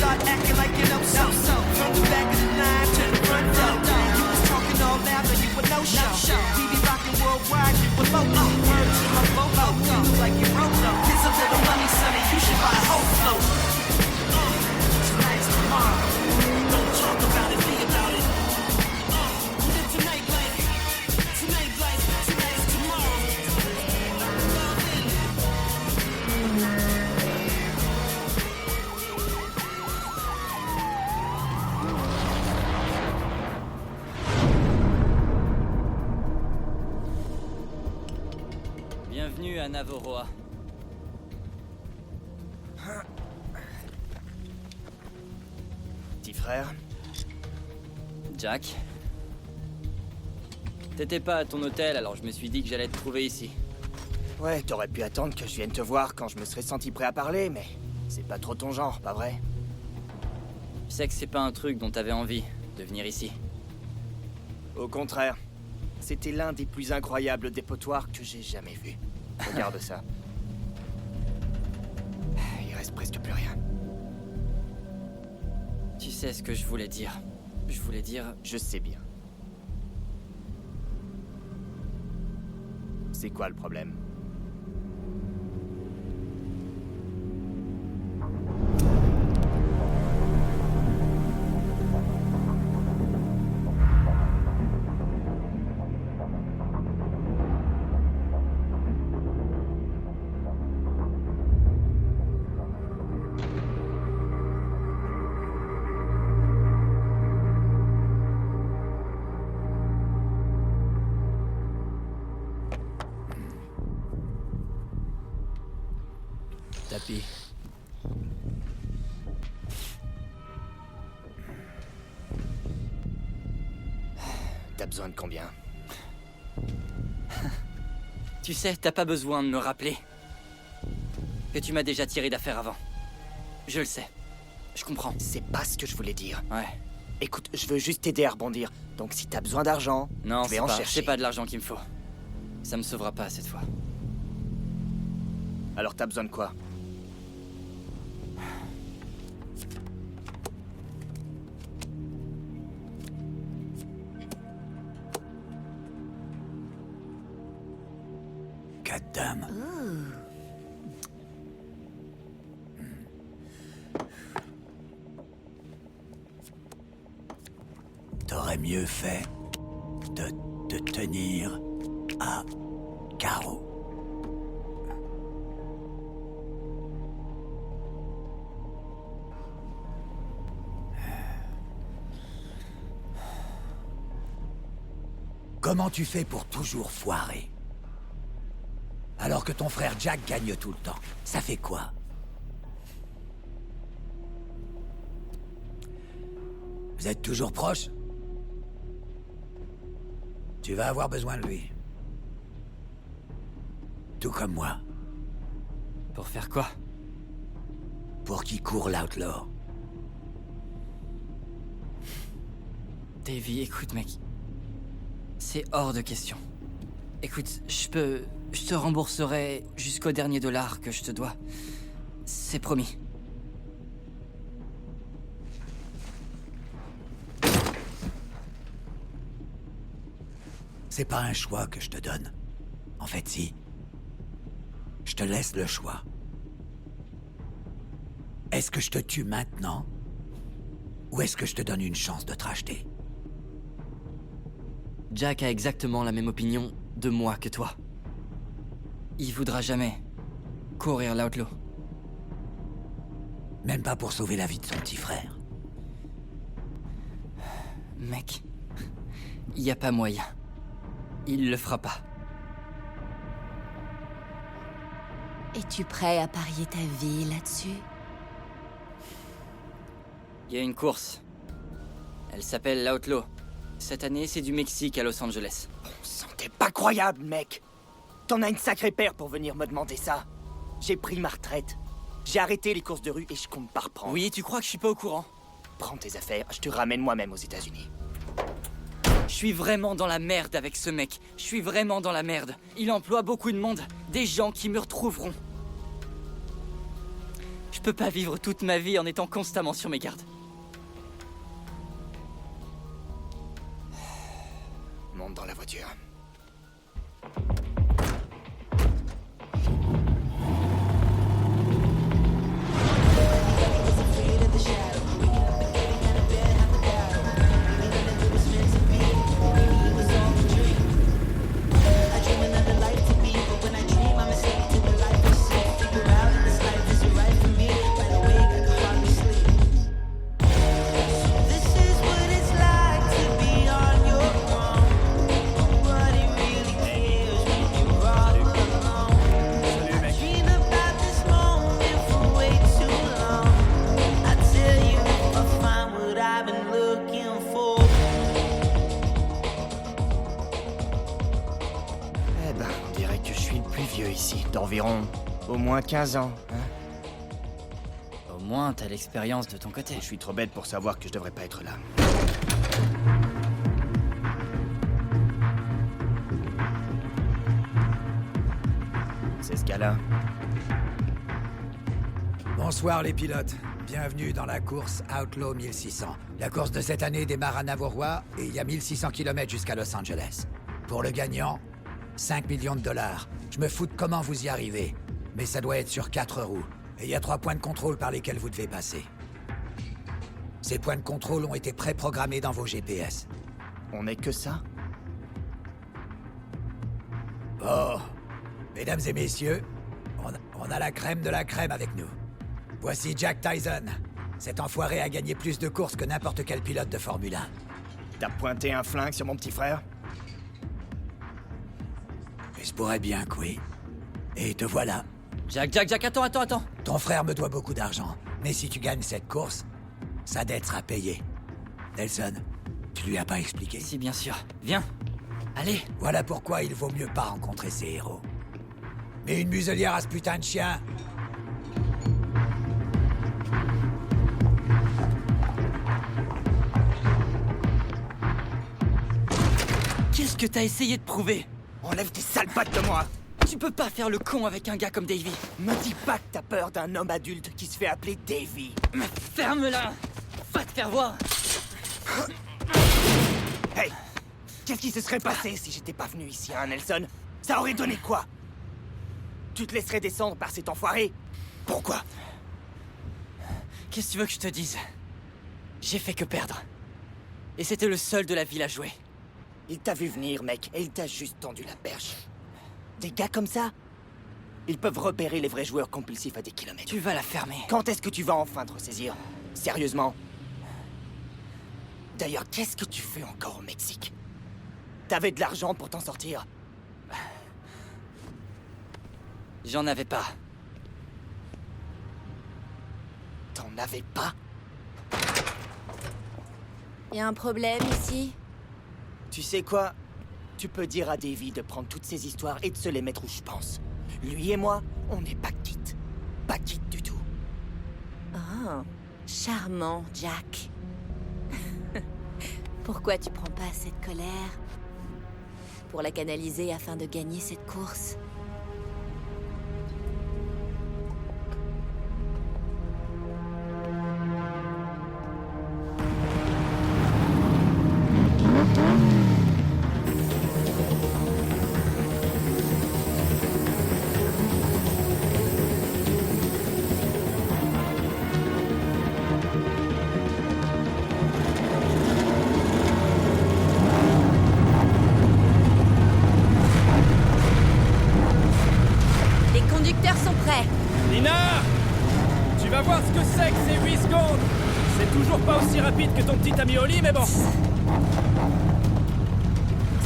start acting like you know so. From the back of the line to the front door. You was talking all loud, but you were no show. TV rocking worldwide, you were loco. Word to my Bobo, you like you Rolo. Here's a little money, sonny, you should buy a whole float. Tonight's tomorrow. Don't talk about it, be about it. Live tonight like tonight's tomorrow. Bienvenue à Navoroa. Petit frère. Jack. T'étais pas à ton hôtel, alors je me suis dit que j'allais te trouver ici. Ouais, t'aurais pu attendre que je vienne te voir quand je me serais senti prêt à parler, mais c'est pas trop ton genre, pas vrai? Je sais que c'est pas un truc dont t'avais envie, de venir ici. Au contraire, c'était l'un des plus incroyables dépotoirs que j'ai jamais vus. Regarde ça. Il reste presque plus rien. Tu sais ce que je voulais dire. Je voulais dire... Je sais bien. C'est quoi le problème? Tapis. T'as besoin de combien? Tu sais, t'as pas besoin de me rappeler que tu m'as déjà tiré d'affaire avant. Je le sais. Je comprends. C'est pas ce que je voulais dire. Ouais. Écoute, je veux juste t'aider à rebondir. Donc si t'as besoin d'argent, Non, je vais en chercher. c'est pas de l'argent qu'il me faut. Ça me sauvera pas cette fois. Alors t'as besoin de quoi? Goddamn. T'aurais mieux fait de te tenir à carreau. Comment tu fais pour toujours foirer? Alors que ton frère Jack gagne tout le temps. Ça fait quoi? Vous êtes toujours proches? Tu vas avoir besoin de lui. Tout comme moi. Pour faire quoi? Pour qui court l'outlaw. Davy, écoute mec. C'est hors de question. Écoute, je te rembourserai jusqu'au dernier dollar que je te dois. C'est promis. C'est pas un choix que je te donne. En fait, si. Je te laisse le choix. Est-ce que je te tue maintenant? Ou est-ce que je te donne une chance de te racheter? Jack a exactement la même opinion de moi que toi. Il voudra jamais courir l'outlaw. Même pas pour sauver la vie de son petit frère. Mec, y a pas moyen. Il le fera pas. Es-tu prêt à parier ta vie là-dessus? Il y a une course. Elle s'appelle l'Outlaw. Cette année, c'est du Mexique à Los Angeles. Bon sang, t'es pas croyable, mec. T'en as une sacrée paire pour venir me demander ça. J'ai pris ma retraite. J'ai arrêté les courses de rue et je compte pas reprendre. Oui, tu crois que je suis pas au courant? Prends tes affaires, je te ramène moi-même aux États-Unis. Je suis vraiment dans la merde avec ce mec. Je suis vraiment dans la merde. Il emploie beaucoup de monde. Des gens qui me retrouveront. Je Je peux pas vivre toute ma vie en étant constamment sur mes gardes. Monte dans la voiture. This is what it's like to be on your own. Nobody really cares when you're all alone. I dream about this moment for way too long. I tell you if I find what I've been looking for. Eh ben, on dirait que je suis le plus vieux ici, d'environ au moins 15 ans. Hein. Au moins, t'as l'expérience de ton côté. Je suis trop bête pour savoir que je devrais pas être là. C'est ce gars-là. Bonsoir les pilotes. Bienvenue dans la course Outlaw 1600. La course de cette année démarre à Navajo et il y a 1600 km jusqu'à Los Angeles. Pour le gagnant, 5 millions de dollars. Je me fous de comment vous y arrivez. Mais ça doit être sur 4 roues. Et il y a 3 points de contrôle par lesquels vous devez passer. Ces points de contrôle ont été préprogrammés dans vos GPS. On est que ça? Oh, mesdames et messieurs, on a la crème de la crème avec nous. Voici Jack Tyson. Cet enfoiré a gagné plus de courses que n'importe quel pilote de Formule 1. T'as pointé un flingue sur mon petit frère? Il se pourrait bien que oui. Et te voilà. Jack, attends. Ton frère me doit beaucoup d'argent. Mais si tu gagnes cette course, sa dette sera payée. Nelson, tu lui as pas expliqué. Si, bien sûr. Viens. Allez. Voilà pourquoi il vaut mieux pas rencontrer ces héros. Mets une muselière à ce putain de chien. Qu'est-ce que t'as essayé de prouver? Enlève tes sales pattes de moi! Tu peux pas faire le con avec un gars comme Davy. Me dis pas que t'as peur d'un homme adulte qui se fait appeler Davy. Mais ferme-la. Va te faire voir. Hey! Qu'est-ce qui se serait passé si j'étais pas venu ici, hein, Nelson? Ça aurait donné quoi? Tu te laisserais descendre par cet enfoiré? Pourquoi? Qu'est-ce que tu veux que je te dise? J'ai fait que perdre. Et c'était le seul de la ville à jouer. Il t'a vu venir, mec, et il t'a juste tendu la perche. Des gars comme ça, ils peuvent repérer les vrais joueurs compulsifs à des kilomètres. Tu vas la fermer. Quand est-ce que tu vas enfin te ressaisir? Sérieusement? D'ailleurs, qu'est-ce que tu fais encore au Mexique? T'avais de l'argent pour t'en sortir? J'en avais pas. T'en avais pas? Y a un problème ici? Tu sais quoi? Tu peux dire à Davy de prendre toutes ces histoires et de se les mettre où je pense. Lui et moi, on n'est pas quittes. Pas quittes du tout. Oh, charmant, Jack. Pourquoi tu prends pas cette colère pour la canaliser afin de gagner cette course? Les conducteurs sont prêts. Lina! Tu vas voir ce que c'est que ces 8 secondes! C'est toujours pas aussi rapide que ton petit ami Oli, mais bon.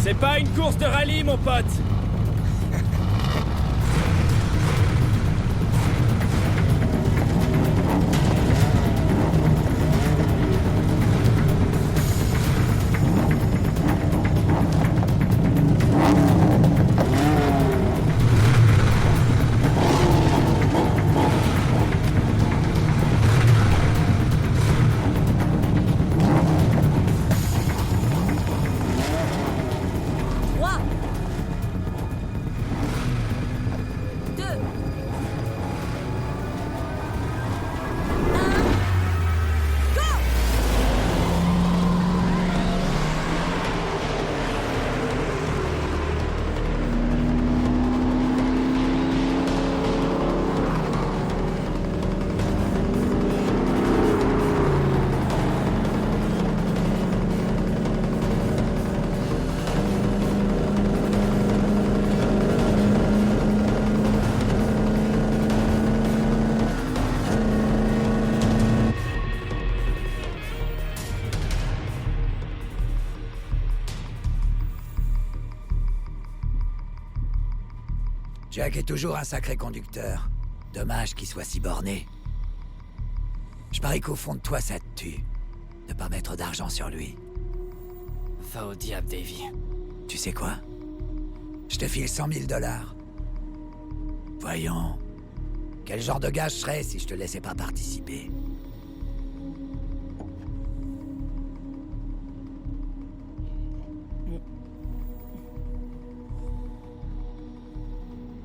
C'est pas une course de rallye, mon pote! Jack est toujours un sacré conducteur. Dommage qu'il soit si borné. Je parie qu'au fond de toi, ça te tue. De pas mettre d'argent sur lui. Va au diable, Davy. Tu sais quoi? Je te file 100 000 $. Voyons. Quel genre de gars je serais si je te laissais pas participer?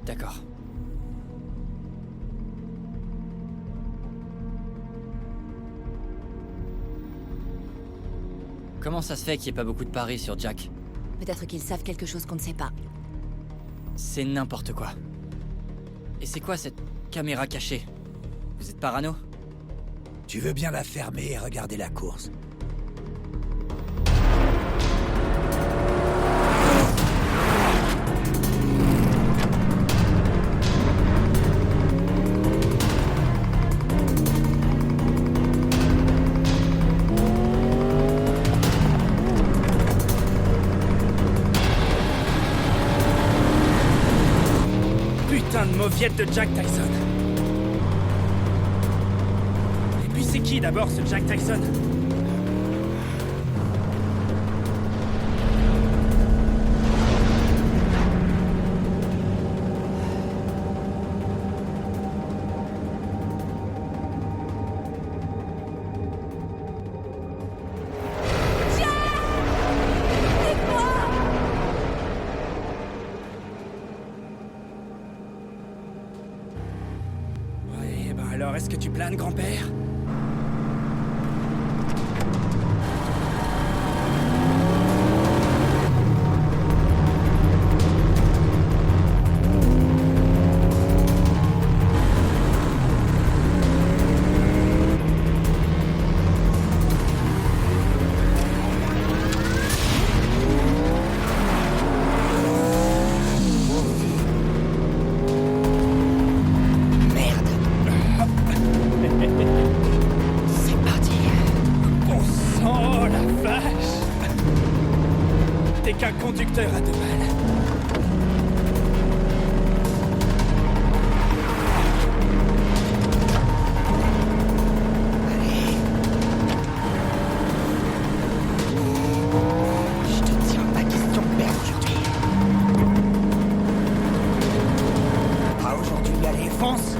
D'accord. Comment ça se fait qu'il n'y ait pas beaucoup de paris sur Jack? Peut-être qu'ils savent quelque chose qu'on ne sait pas. C'est n'importe quoi. Et c'est quoi cette caméra cachée? Vous êtes parano? Tu veux bien la fermer et regarder la course? Putain de mauviette de Jack Tyson. Et puis c'est qui d'abord ce Jack Tyson? Ouais, bah alors est-ce que tu planes, grand-père? Merde. C'est parti. Bon sang, la vache! T'es qu'un conducteur à deux balles. Allez. Je te tiens pas question de perdre aujourd'hui. Pas aujourd'hui, allez, fonce.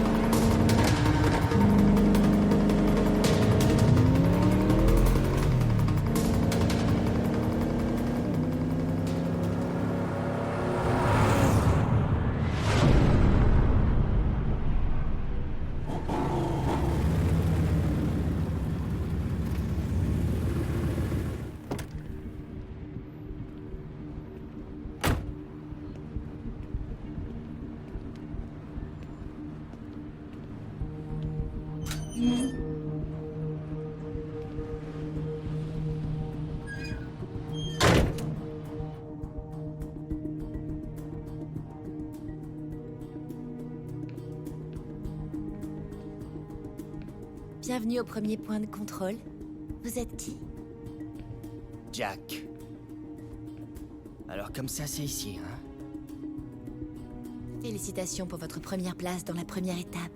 Bienvenue au premier point de contrôle. Vous êtes qui? Jack. Alors comme ça, c'est ici, hein? Félicitations pour votre première place dans la première étape.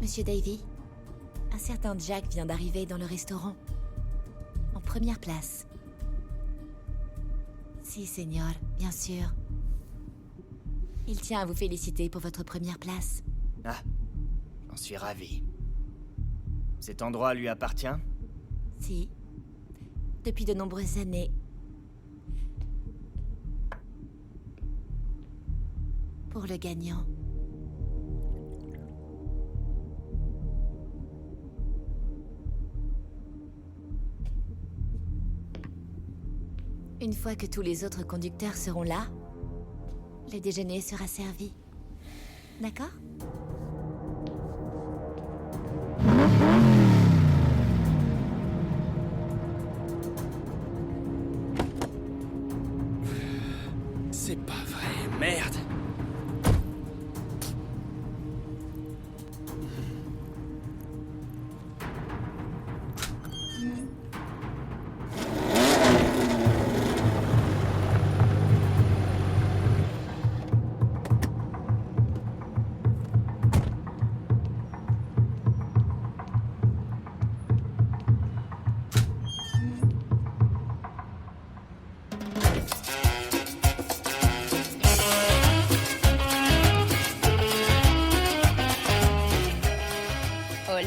Monsieur Davy, un certain Jack vient d'arriver dans le restaurant. En première place. Si, Seigneur, bien sûr. Il tient à vous féliciter pour votre première place. Ah, j'en suis ravi. Cet endroit lui appartient? Si. Depuis de nombreuses années. Pour le gagnant. Une fois que tous les autres conducteurs seront là, le déjeuner sera servi. D'accord? C'est pas vrai, merde!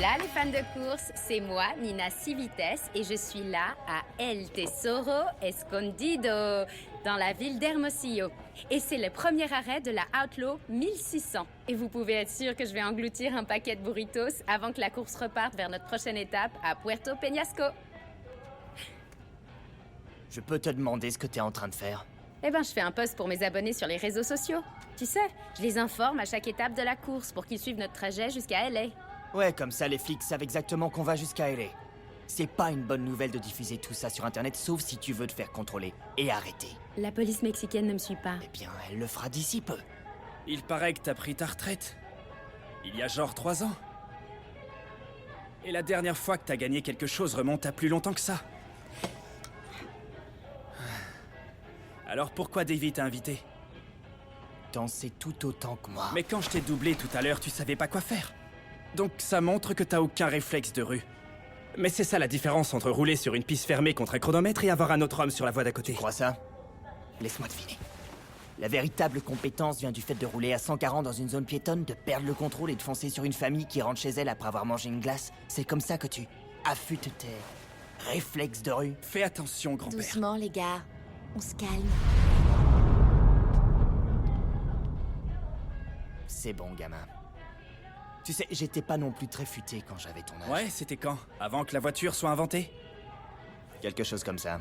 Hola les fans de course, c'est moi, Nina 6 vitesses, et je suis là à El Tesoro Escondido, dans la ville d'Hermosillo. Et c'est le premier arrêt de la Outlaw 1600. Et vous pouvez être sûr que je vais engloutir un paquet de burritos avant que la course reparte vers notre prochaine étape à Puerto Peñasco. Je peux te demander ce que t'es en train de faire? Eh ben, je fais un post pour mes abonnés sur les réseaux sociaux. Tu sais, je les informe à chaque étape de la course pour qu'ils suivent notre trajet jusqu'à LA. Ouais, comme ça les flics savent exactement qu'on va jusqu'à LA. C'est pas une bonne nouvelle de diffuser tout ça sur internet, sauf si tu veux te faire contrôler et arrêter. La police mexicaine ne me suit pas. Eh bien, elle le fera d'ici peu. Il paraît que t'as pris ta retraite. Il y a genre 3 ans. Et la dernière fois que t'as gagné quelque chose remonte à plus longtemps que ça. Alors pourquoi Davy t'a invité? T'en sais tout autant que moi. Mais quand je t'ai doublé tout à l'heure, tu savais pas quoi faire. Donc ça montre que t'as aucun réflexe de rue. Mais c'est ça la différence entre rouler sur une piste fermée contre un chronomètre et avoir un autre homme sur la voie d'à côté. Tu crois ça? Laisse-moi deviner. La véritable compétence vient du fait de rouler à 140 dans une zone piétonne, de perdre le contrôle et de foncer sur une famille qui rentre chez elle après avoir mangé une glace. C'est comme ça que tu affûtes tes réflexes de rue. Fais attention, grand-père. Doucement, les gars. On se calme. C'est bon, gamin. Tu sais, j'étais pas non plus très futé quand j'avais ton âge. Ouais, c'était quand? Avant que la voiture soit inventée? Quelque chose comme ça.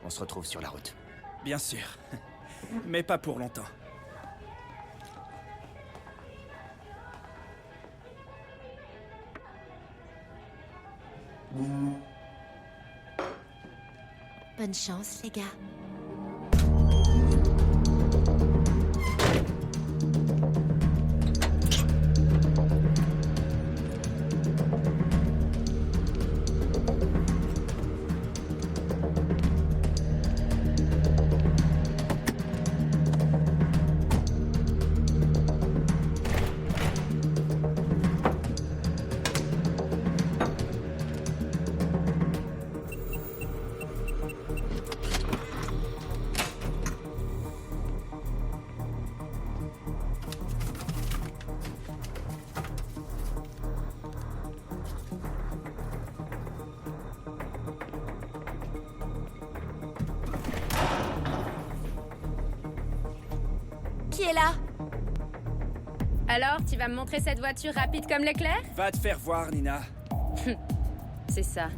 On se retrouve sur la route. Bien sûr. Mais pas pour longtemps. Bonne chance, les gars. Qui est là? Alors, tu vas me montrer cette voiture rapide comme l'éclair? Va te faire voir, Nina. C'est ça.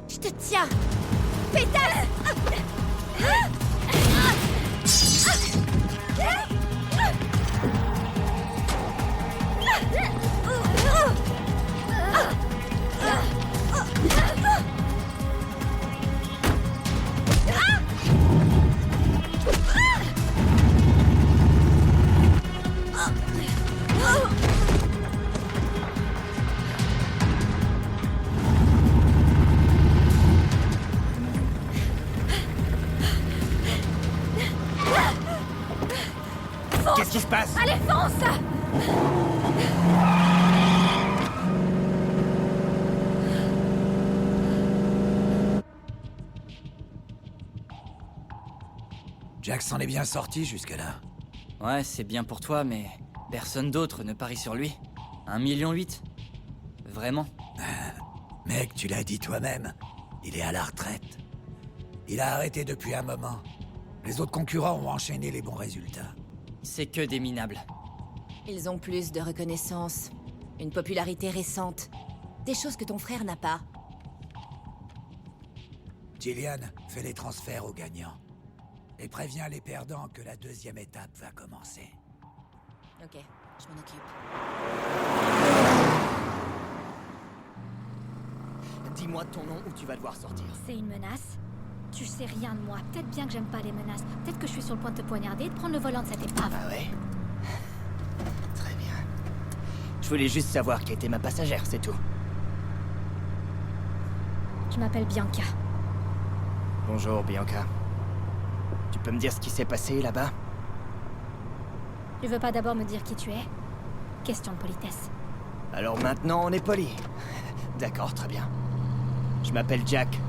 Je te tiens! Pétale! Qu'est-ce qui se passe? Allez, fonce! Jack s'en est bien sorti jusque-là. Ouais, c'est bien pour toi, mais personne d'autre ne parie sur lui. 1,8 million. Vraiment? Mec, tu l'as dit toi-même, il est à la retraite. Il a arrêté depuis un moment. Les autres concurrents ont enchaîné les bons résultats. C'est que des minables. Ils ont plus de reconnaissance, une popularité récente, des choses que ton frère n'a pas. Gillian, fais les transferts aux gagnants. Et préviens les perdants que la deuxième étape va commencer. Ok, je m'en occupe. Dis-moi ton nom ou tu vas devoir sortir. C'est une menace? Tu sais rien de moi. Peut-être bien que j'aime pas les menaces. Peut-être que je suis sur le point de te poignarder et de prendre le volant de cette épave. Ah ouais? Très bien. voulais juste savoir qui était ma passagère, c'est tout. Je m'appelle Bianca. Bonjour, Bianca. Tu peux me dire ce qui s'est passé là-bas? Tu veux pas d'abord me dire qui tu es? Question de politesse. Alors maintenant, on est poli. D'accord, très bien. Je m'appelle Jack.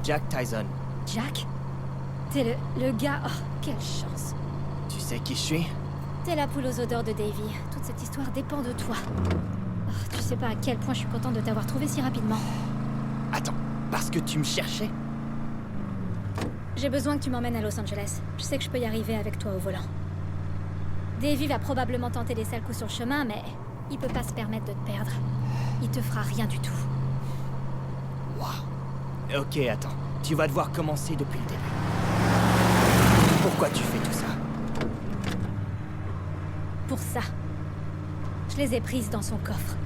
Jack Tyson. Jack? T'es le gars... Oh, quelle chance. Tu sais qui je suis? T'es la poule aux odeurs de Davy. Toute cette histoire dépend de toi. Oh, tu sais pas à quel point je suis contente de t'avoir trouvé si rapidement. Attends, parce que tu me cherchais? J'ai besoin que tu m'emmènes à Los Angeles. Je sais que je peux y arriver avec toi au volant. Davy va probablement tenter des sales coups sur le chemin, mais il peut pas se permettre de te perdre. Il te fera rien du tout. Waouh. Ok, attends. Tu vas devoir commencer depuis le début. Pourquoi tu fais tout ça? Pour ça, je les ai prises dans son coffre.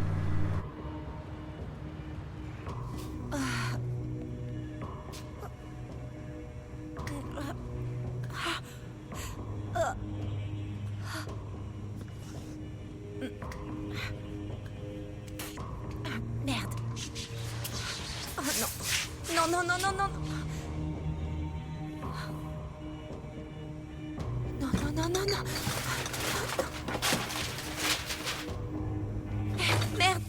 Merde. Oh non. Non, non, non, non, non. Non, non, non, non, non. Merde, merde.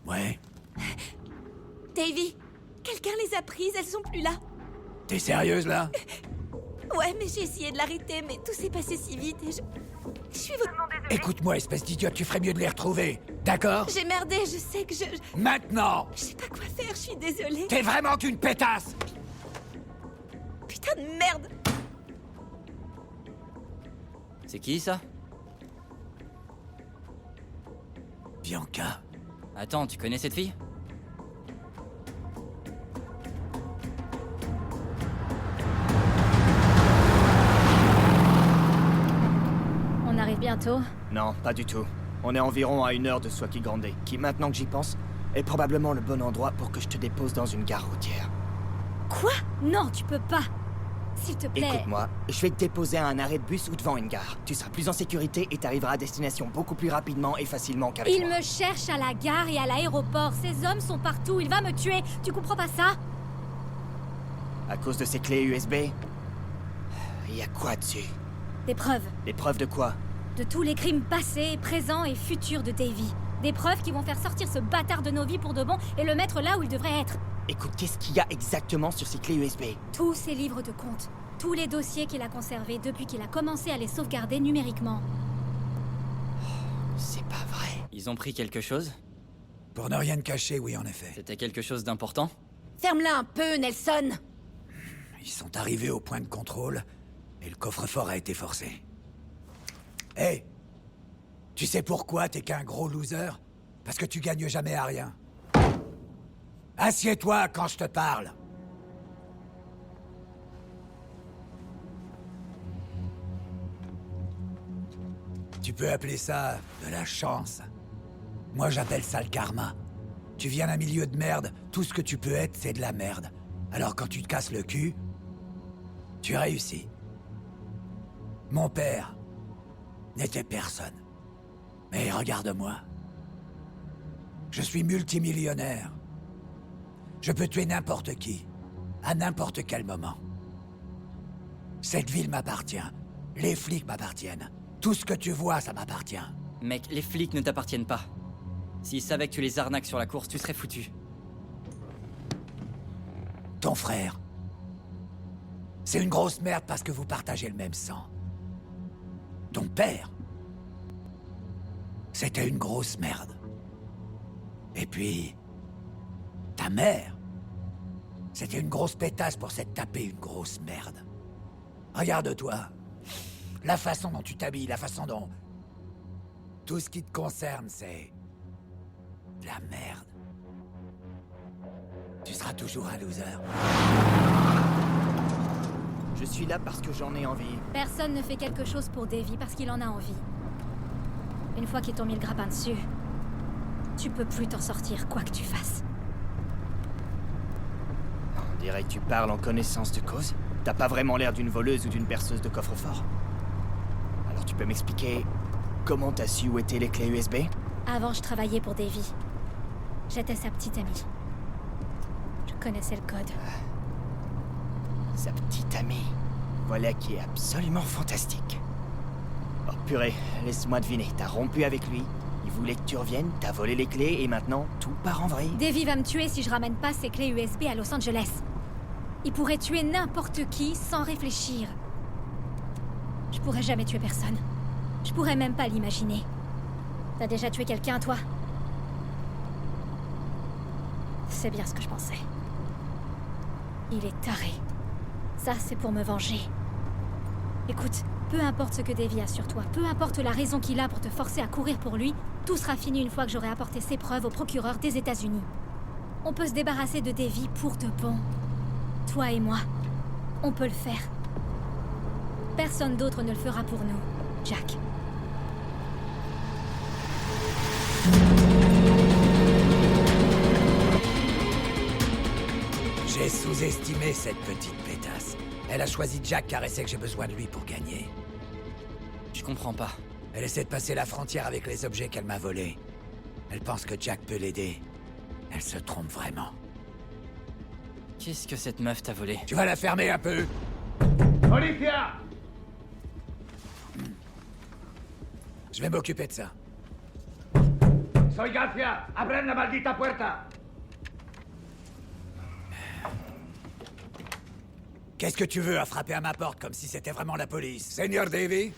Ouais? Davy, quelqu'un les a prises, elles sont plus là. T'es sérieuse, là? Ouais, mais j'ai essayé de l'arrêter, mais tout s'est passé si vite et je suis vraiment désolée. Écoute-moi, espèce d'idiote, tu ferais mieux de les retrouver. D'accord? J'ai merdé, je sais que je Maintenant! sais pas quoi faire, je suis désolée. T'es vraiment qu'une pétasse! Putain de merde. C'est qui ça? Bianca. Attends, tu connais cette fille? On arrive bientôt. Non, pas du tout. On est environ à 1 heure de Swaki Grande, qui, maintenant que j'y pense, est probablement le bon endroit pour que je te dépose dans une gare routière. Quoi? Non, tu peux pas. S'il te plaît. Écoute-moi, je vais te déposer à un arrêt de bus ou devant une gare. Tu seras plus en sécurité et t'arriveras à destination beaucoup plus rapidement et facilement qu'avec Il moi. me cherche à la gare et à l'aéroport. Ces hommes sont partout. Il va me tuer. Tu comprends pas ça? À cause de ces clés USB? Il y a quoi dessus? Des preuves. Des preuves de quoi? De tous les crimes passés, présents et futurs de Davy. Des preuves qui vont faire sortir ce bâtard de nos vies pour de bon et le mettre là où il devrait être. Écoute, qu'est-ce qu'il y a exactement sur ces clés USB? Tous ses livres de comptes. Tous les dossiers qu'il a conservés depuis qu'il a commencé à les sauvegarder numériquement. C'est pas vrai. Ils ont pris quelque chose? Pour ne rien te cacher, oui, en effet. C'était quelque chose d'important? Ferme-la un peu, Nelson. Ils sont arrivés au point de contrôle et le coffre-fort a été forcé. Hé! Tu sais pourquoi t'es qu'un gros loser? Parce que tu gagnes jamais à rien. Assieds-toi quand je te parle. Tu peux appeler ça de la chance. Moi, j'appelle ça le karma. Tu viens d'un milieu de merde, tout ce que tu peux être, c'est de la merde. Alors quand tu te casses le cul, tu réussis. Mon père n'était personne. Mais regarde-moi. Je suis multimillionnaire. Je peux tuer n'importe qui, à n'importe quel moment. Cette ville m'appartient. Les flics m'appartiennent. Tout ce que tu vois, ça m'appartient. Mec, les flics ne t'appartiennent pas. S'ils savaient que tu les arnaques sur la course, tu serais foutu. Ton frère. C'est une grosse merde parce que vous partagez le même sang. Ton père. C'était une grosse merde. Et puis... ta mère. C'était une grosse pétasse pour s'être tapé une grosse merde. Regarde-toi. La façon dont tu t'habilles, la façon dont... Tout ce qui te concerne, c'est... de la merde. Tu seras toujours un loser. Je suis là parce que j'en ai envie. Personne ne fait quelque chose pour Davy parce qu'il en a envie. Une fois qu'ils t'ont mis le grappin dessus, tu peux plus t'en sortir quoi que tu fasses. On dirait que tu parles en connaissance de cause. T'as pas vraiment l'air d'une voleuse ou d'une perceuse de coffre-fort. Alors tu peux m'expliquer comment t'as su où étaient les clés USB? Avant, je travaillais pour Davy. J'étais sa petite amie. Je connaissais le code. Sa petite amie. Voilà qui est absolument fantastique. Oh purée, laisse-moi deviner. T'as rompu avec lui, il voulait que tu reviennes, t'as volé les clés et maintenant tout part en vrille. Davy va me tuer si je ramène pas ses clés USB à Los Angeles. Il pourrait tuer n'importe qui sans réfléchir. Je pourrais jamais tuer personne. Je pourrais même pas l'imaginer. T'as déjà tué quelqu'un, toi? C'est bien ce que je pensais. Il est taré. Ça, c'est pour me venger. Écoute, peu importe ce que Davy a sur toi, peu importe la raison qu'il a pour te forcer à courir pour lui, tout sera fini une fois que j'aurai apporté ses preuves au procureur des États-Unis. On peut se débarrasser de Davy pour de bon. Toi et moi, on peut le faire. Personne d'autre ne le fera pour nous, Jack. J'ai sous-estimé cette petite pétasse. Elle a choisi Jack car elle sait que j'ai besoin de lui pour gagner. Je comprends pas. Elle essaie de passer la frontière avec les objets qu'elle m'a volés. Elle pense que Jack peut l'aider. Elle se trompe vraiment. Qu'est-ce que cette meuf t'a volé? Tu vas la fermer un peu? ¡Policía! Je vais m'occuper de ça. Soy García. ¡Abran la maldita puerta! Qu'est-ce que tu veux à frapper à ma porte comme si c'était vraiment la police? Seigneur Davy?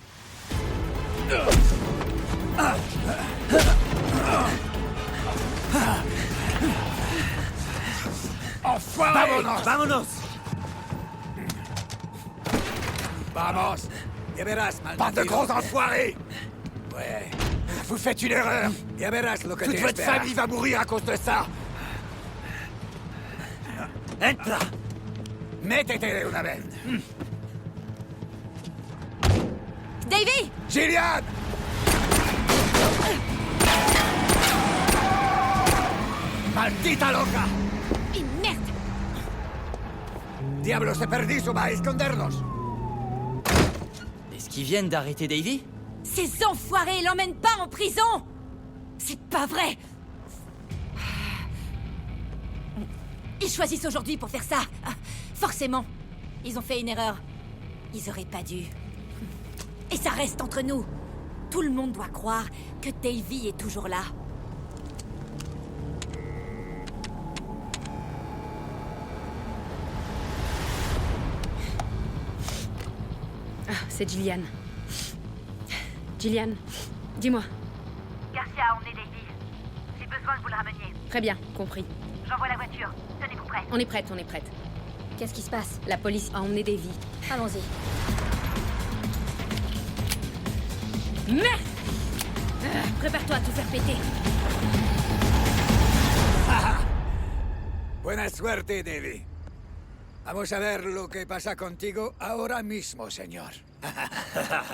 Enfoiré! Vámonos, vámonos! Vamos! Ya verás, mal. Bande de gros enfoirés! Ouais. Vous faites une erreur! Ya verás lo que toute votre famille va mourir à cause de ça! Entra! Métete de una vez! Davy! Gillian! ¡Maldita loca! Et merde! Diablo, se perdido, va a escondernos! Est-ce qu'ils viennent d'arrêter Davy? Ces enfoirés l'emmènent pas en prison! C'est pas vrai! Ils choisissent aujourd'hui pour faire ça. Forcément. Ils ont fait une erreur. Ils auraient pas dû. Et ça reste entre nous. Tout le monde doit croire que Davy est toujours là. Ah, c'est Gillian. Gillian, dis-moi. Garcia, on est Davy. J'ai besoin que vous le rameniez. Très bien, compris. J'envoie la voiture. Tenez-vous prêts. On est prête, on est prête. Qu'est-ce qui se passe? La police a emmené Davy. Allons-y. Merde! Prépare-toi à tout faire péter. Buena suerte, Davy. Vamos a ver lo que pasa contigo ahora mismo, señor.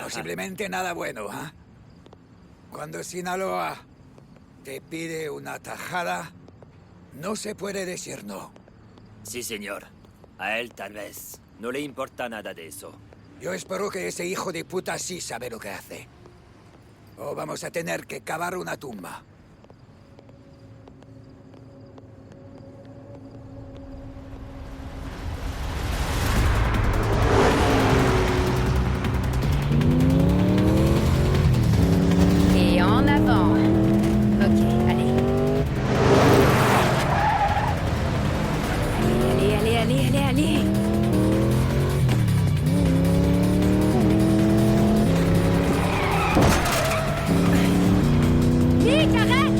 Posiblemente nada bueno, ¿ah? Cuando Sinaloa te pide una tajada, no se puede decir no. Sí, señor. A él tal vez. No le importa nada de eso. Yo espero que ese hijo de puta sí sabe lo que hace. O vamos a tener que cavar una tumba. Et en avant. Ok, allez. Allez. Nick, arrête!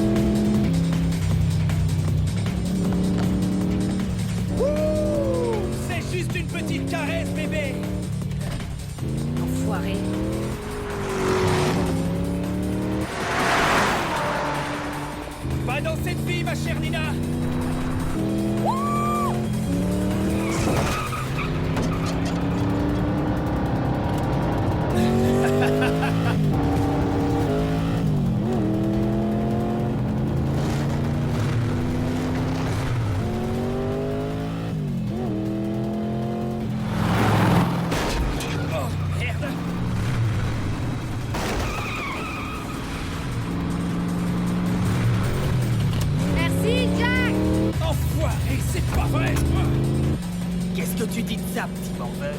tu dis de ça, petit morveux?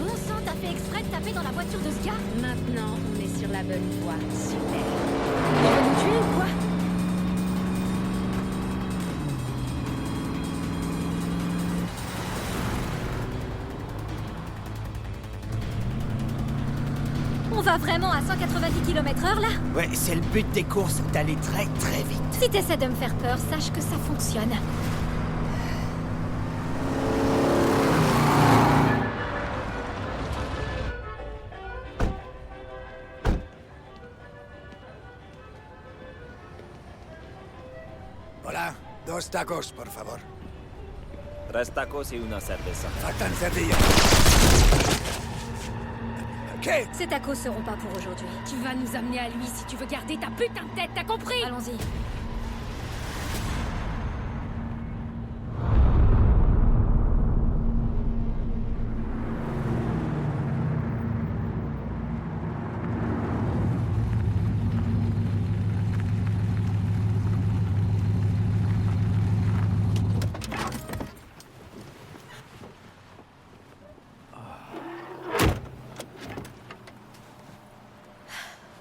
Bon sang, t'as fait exprès de taper dans la voiture de ce gars? Maintenant, on est sur la bonne voie. Super. Il va nous tuer ou quoi? On va vraiment à 190 km/h là? Ouais, c'est le but des courses, d'aller très très vite. Si t'essaies de me faire peur, sache que ça fonctionne. Hola, 2 tacos, por favor. 3 tacos y una cerveza. Faltan cerrillos. ¿Qué? Ces tacos seront pas pour aujourd'hui. Tu vas nous amener à lui si tu veux garder ta putain de tête, t'as compris? Allons-y.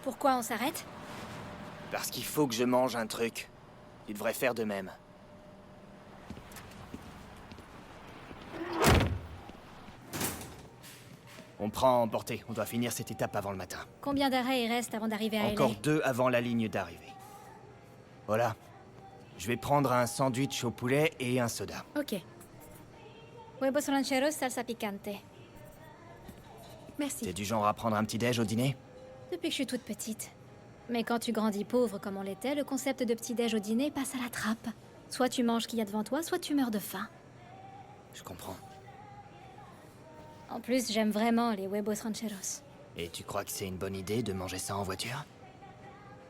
Pourquoi on s'arrête? Parce qu'il faut que je mange un truc. Tu devrais faire de même. On prend en portée. On doit finir cette étape avant le matin. Combien d'arrêts il reste avant d'arriver à Encore LA? 2 avant la ligne d'arrivée. Voilà. Je vais prendre un sandwich au poulet et un soda. Ok. Huevos rancheros, salsa picante. Merci. T'es du genre à prendre un petit déj au dîner? Depuis que je suis toute petite. Mais quand tu grandis pauvre comme on l'était, le concept de petit-déj au dîner passe à la trappe. Soit tu manges ce qu'il y a devant toi, soit tu meurs de faim. Je comprends. En plus, j'aime vraiment les huevos rancheros. Et tu crois que c'est une bonne idée de manger ça en voiture?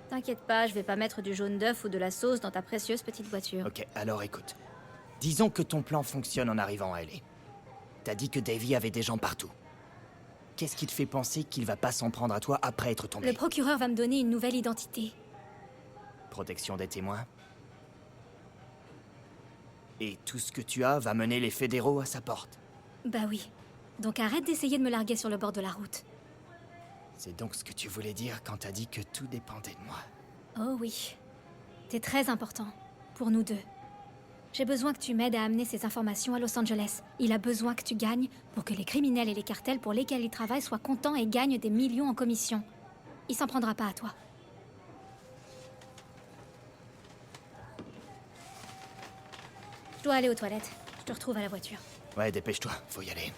T'inquiète pas, je vais pas mettre du jaune d'œuf ou de la sauce dans ta précieuse petite voiture. Ok, alors écoute. Disons que ton plan fonctionne en arrivant à LA. T'as dit que Davy avait des gens partout. Qu'est-ce qui te fait penser qu'il va pas s'en prendre à toi après être tombé? Le procureur va me donner une nouvelle identité. Protection des témoins. Et tout ce que tu as va mener les fédéraux à sa porte. Bah oui. Donc arrête d'essayer de me larguer sur le bord de la route. C'est donc ce que tu voulais dire quand t'as dit que tout dépendait de moi. Oh oui. T'es très important. Pour nous deux. J'ai besoin que tu m'aides à amener ces informations à Los Angeles. Il a besoin que tu gagnes pour que les criminels et les cartels pour lesquels il travaille soient contents et gagnent des millions en commission. Il s'en prendra pas à toi. Je dois aller aux toilettes. Je te retrouve à la voiture. Ouais, dépêche-toi, faut y aller.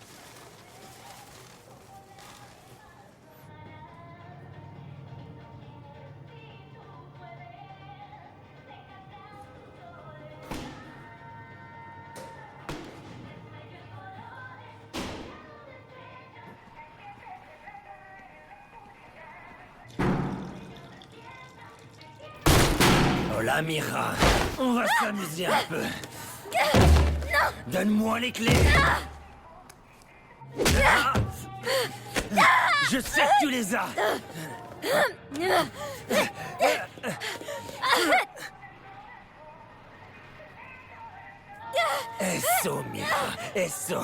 Hola, Mira. On va s'amuser un peu. Donne-moi les clés. Ah. Je sais que tu les as. Eso, Mira. Eso.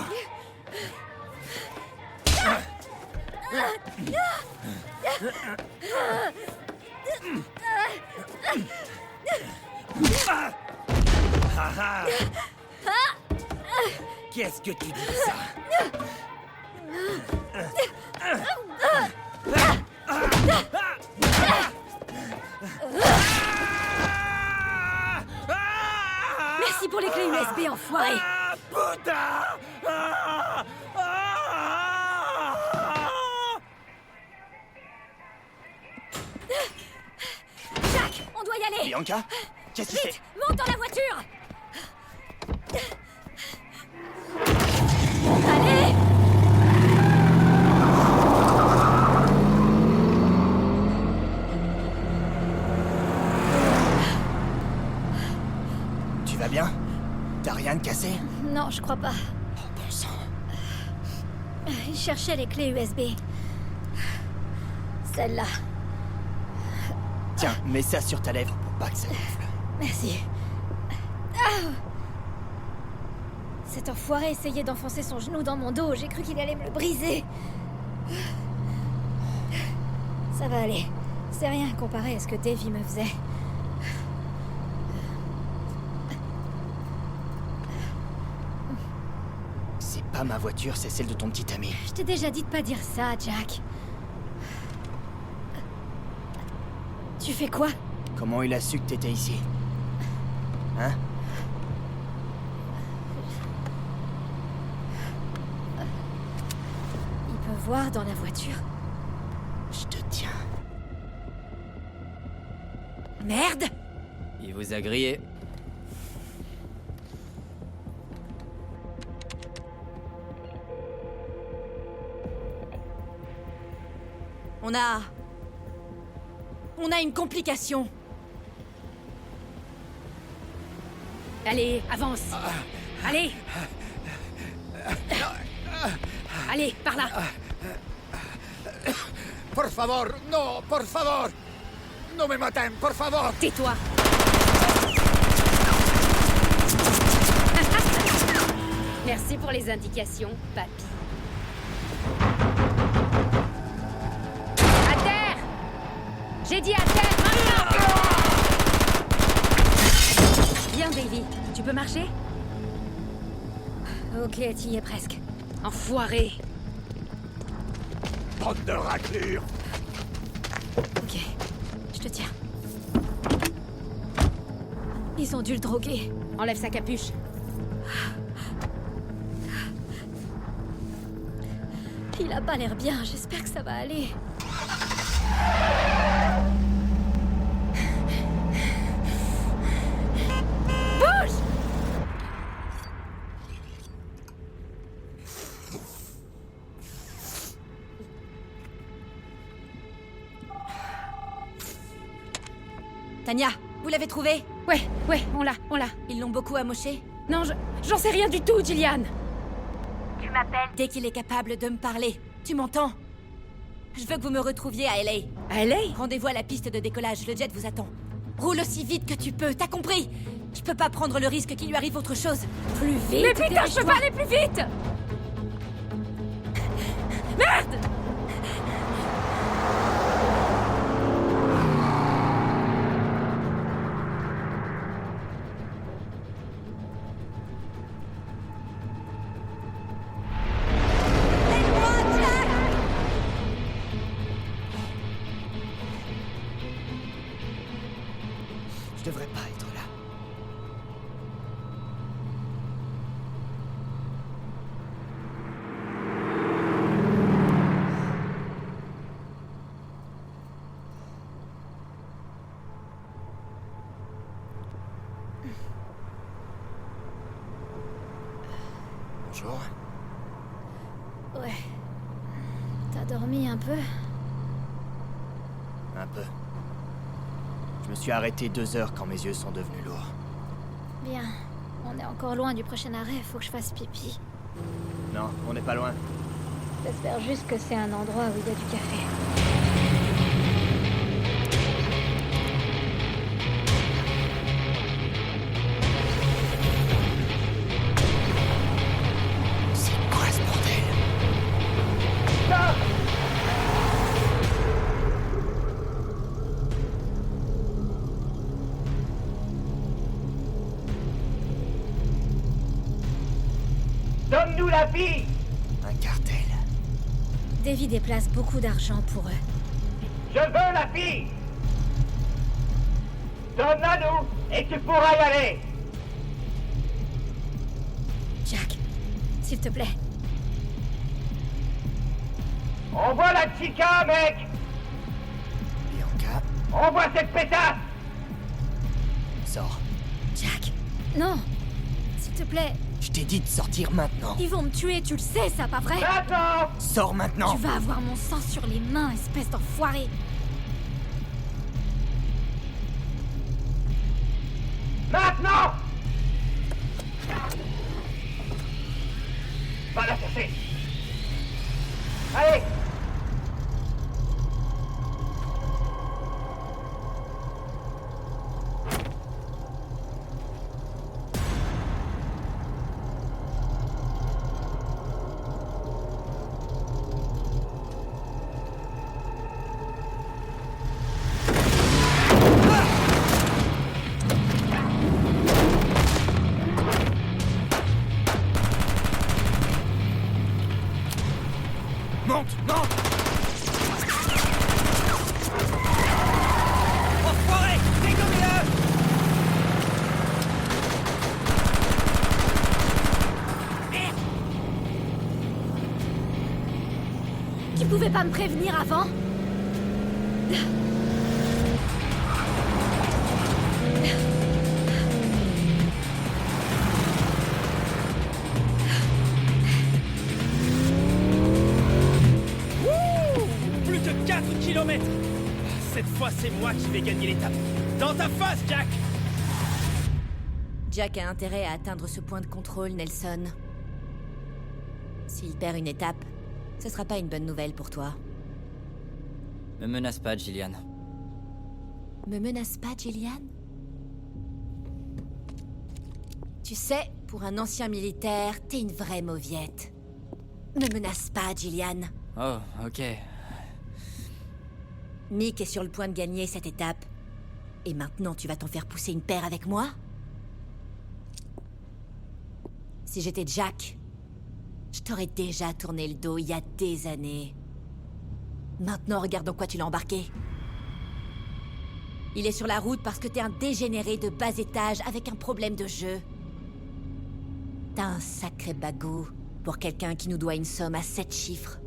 Ah. Qu'est-ce que tu dis de ça? Merci pour les clés USB, enfoiré. Putain! Jack, on doit y aller. Bianca? Qu'est-ce que c'est? Vite, monte dans la voiture. Allez! Tu vas bien? T'as rien de cassé? Non, je crois pas. Oh, bon sang. Il cherchait les clés USB. Celle-là. Tiens, mets ça sur ta lèvre pour pas que ça gonfle. Merci. Ah. Cet enfoiré essayait d'enfoncer son genou dans mon dos, j'ai cru qu'il allait me le briser. Ça va aller. C'est rien comparé à ce que Davy me faisait. C'est pas ma voiture, c'est celle de ton petit ami. Je t'ai déjà dit de pas dire ça, Jack. Tu fais quoi? Comment il a su que t'étais ici? Hein? Il peut voir dans la voiture. Je te tiens. Merde! Il vous a grillé. On a une complication. Allez, avance. Allez. Allez, par là. Por favor, no, por favor. No me maten, por favor. Tais-toi. Merci pour les indications, papy. À terre! J'ai dit à terre, maintenant! Viens, Davy. Tu peux marcher? Ok, t'y y es presque. Enfoiré! Bande de raclures. Ok, je te tiens. Ils ont dû le droguer. Enlève sa capuche. Il a pas l'air bien, j'espère que ça va aller. Bouge! Tania, vous l'avez trouvé? Ouais, on l'a. Ils l'ont beaucoup amoché? Non, j'en sais rien du tout, Gillian. Tu m'appelles? Dès qu'il est capable de me parler. Tu m'entends? Je veux que vous me retrouviez à LA. À LA? Rendez-vous à la piste de décollage, le jet vous attend. Roule aussi vite que tu peux, t'as compris? Je peux pas prendre le risque qu'il lui arrive autre chose. Plus vite! Mais putain, je peux pas aller plus vite! Merde! Je devrais pas être là. Bonjour. Ouais. T'as dormi un peu? Un peu. Je me suis arrêté 2 heures quand mes yeux sont devenus lourds. Bien. On est encore loin du prochain arrêt, faut que je fasse pipi. Non, on n'est pas loin. J'espère juste que c'est un endroit où il y a du café. C'est quoi ce bordel? Donne-nous la fille! Un cartel. Davy déplace beaucoup d'argent pour eux. Je veux la fille! Donne-la-nous et tu pourras y aller! Jack, s'il te plaît. Envoie la chica, mec! Bianca, Envoie cette pétasse! sors. Jack, non. S'il te plaît. Je t'ai dit de sortir maintenant. Ils vont me tuer, tu le sais, ça, pas vrai? Maintenant! Sors maintenant. Tu vas avoir mon sang sur les mains, espèce d'enfoiré. Maintenant! Va la chercher! Allez! Monte, monte! Enfoiré! Dégommez-le! Merde! Tu pouvais pas me prévenir avant? Plus de 4 kilomètres. Cette fois, c'est moi qui vais gagner l'étape. Dans ta face, Jack! Jack a intérêt à atteindre ce point de contrôle, Nelson. S'il perd une étape, ce sera pas une bonne nouvelle pour toi. Me menace pas, Gillian. Me menace pas, Gillian? Tu sais, pour un ancien militaire, t'es une vraie mauviette. Me menace pas, Gillian. Oh, ok. Mick est sur le point de gagner cette étape. Et maintenant, tu vas t'en faire pousser une paire avec moi? Si j'étais Jack, je t'aurais déjà tourné le dos il y a des années. Maintenant, regarde dans quoi tu l'as embarqué. Il est sur la route parce que t'es un dégénéré de bas étage avec un problème de jeu. T'as un sacré bagot pour quelqu'un qui nous doit une somme à 7 chiffres.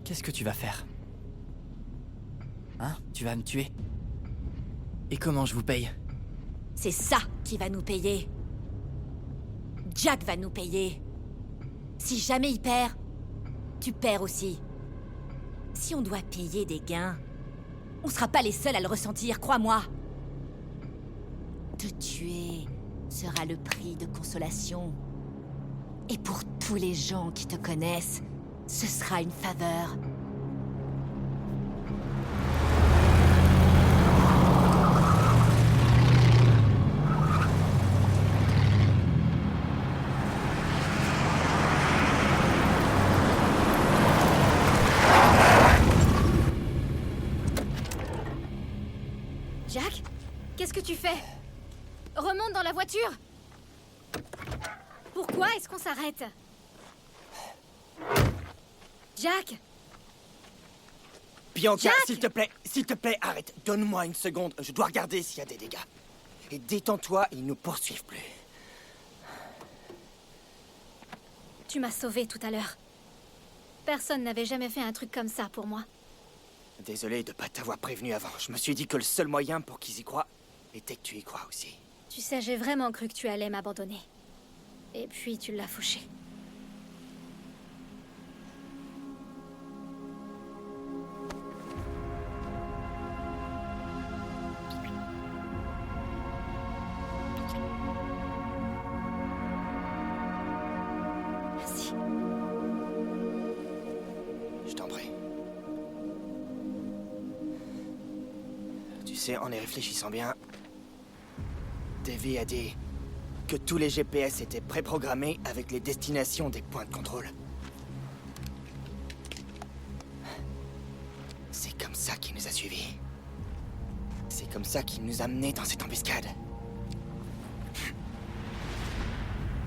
Qu'est-ce que tu vas faire? Hein? Tu vas me tuer? Et comment je vous paye? C'est ça qui va nous payer. Jack va nous payer. Si jamais il perd, tu perds aussi. Si on doit payer des gains, on sera pas les seuls à le ressentir, crois-moi. Te tuer sera le prix de consolation. Et pour tous les gens qui te connaissent, ce sera une faveur. Jack? Qu'est-ce que tu fais? Remonte dans la voiture! Pourquoi est-ce qu'on s'arrête? Jack! Bianca, Jack! s'il te plaît, arrête. Donne-moi une seconde, je dois regarder s'il y a des dégâts. Et détends-toi, ils nous poursuivent plus. Tu m'as sauvé tout à l'heure. Personne n'avait jamais fait un truc comme ça pour moi. Désolé de pas t'avoir prévenu avant. Je me suis dit que le seul moyen pour qu'ils y croient était que tu y crois aussi. Tu sais, j'ai vraiment cru que tu allais m'abandonner. Et puis tu l'as fauché. Merci. Je t'en prie. Tu sais, en y réfléchissant bien, Davy a dit que tous les GPS étaient préprogrammés avec les destinations des points de contrôle. C'est comme ça qu'il nous a suivis. C'est comme ça qu'il nous a menés dans cette embuscade.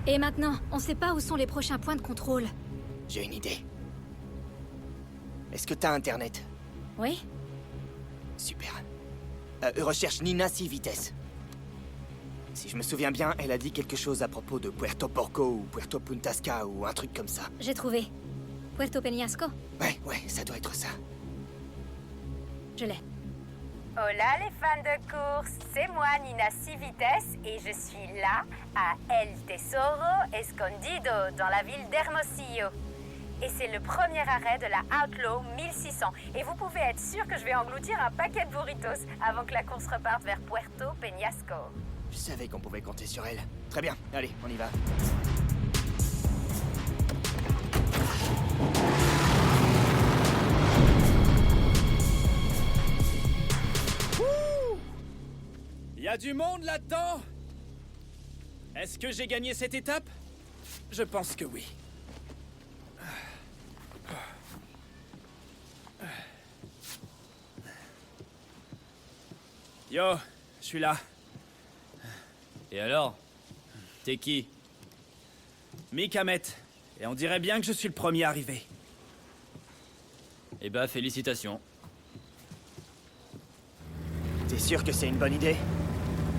Et maintenant, on sait pas où sont les prochains points de contrôle. J'ai une idée. Est-ce que t'as Internet? Oui? Super. Recherche Nina Civites. Si je me souviens bien, elle a dit quelque chose à propos de Puerto Porco ou Puerto Puntasca ou un truc comme ça. J'ai trouvé. Puerto Peñasco. Ouais, ça doit être ça. Je l'ai. Hola les fans de course, c'est moi Nina Civites et je suis là à El Tesoro Escondido dans la ville d'Hermosillo. Et c'est le premier arrêt de la Outlaw 1600 et vous pouvez être sûr que je vais engloutir un paquet de burritos avant que la course reparte vers Puerto Peñasco. Je savais qu'on pouvait compter sur elle. Très bien, allez, on y va. Il y a du monde là-dedans? Est-ce que j'ai gagné cette étape? Je pense que oui. Yo, je suis là. Et alors? T'es qui? Mick Hammett. Et on dirait bien que je suis le premier arrivé. Eh bah, félicitations. T'es sûr que c'est une bonne idée?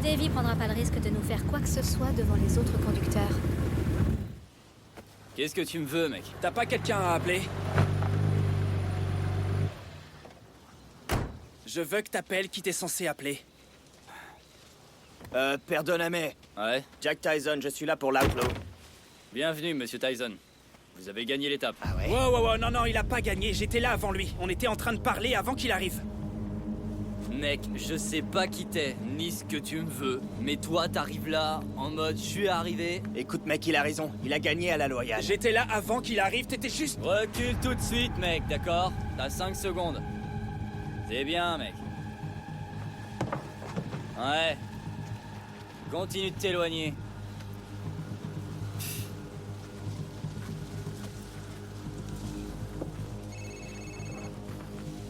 Davy prendra pas le risque de nous faire quoi que ce soit devant les autres conducteurs. Qu'est-ce que tu me veux, mec? T'as pas quelqu'un à appeler? Je veux que t'appelles qui t'es censé appeler. Perdoname. Ouais. Jack Tyson, je suis là pour l'Outlaw. Bienvenue, monsieur Tyson. Vous avez gagné l'étape. Ah ouais? Wow, non, il a pas gagné. J'étais là avant lui. On était en train de parler avant qu'il arrive. Mec, je sais pas qui t'es, ni ce que tu me veux, mais toi, t'arrives là, en mode je suis arrivé. Écoute, mec, il a raison. Il a gagné à la loyale. J'étais là avant qu'il arrive. T'étais juste... Recule tout de suite, mec, d'accord? T'as 5 secondes. C'est bien, mec. Ouais. Continue de t'éloigner.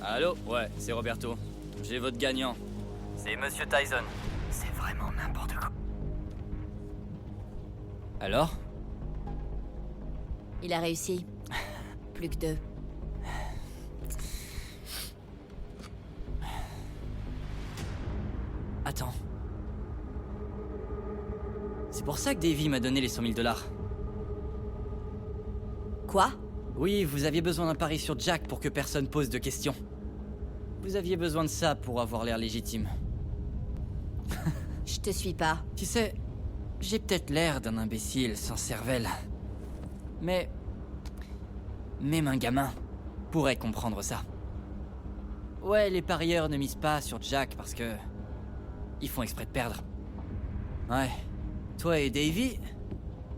Allô? Ouais, c'est Roberto. J'ai votre gagnant. C'est Monsieur Tyson. C'est vraiment n'importe quoi. Alors? Il a réussi. Plus que 2. Attends. C'est pour ça que Davy m'a donné les 100 000 $. Quoi? Oui, vous aviez besoin d'un pari sur Jack pour que personne pose de questions. Vous aviez besoin de ça pour avoir l'air légitime. Je te suis pas. Tu sais, j'ai peut-être l'air d'un imbécile sans cervelle. Mais... même un gamin pourrait comprendre ça. Ouais, les parieurs ne misent pas sur Jack parce que... ils font exprès de perdre. Ouais. Toi et Davy,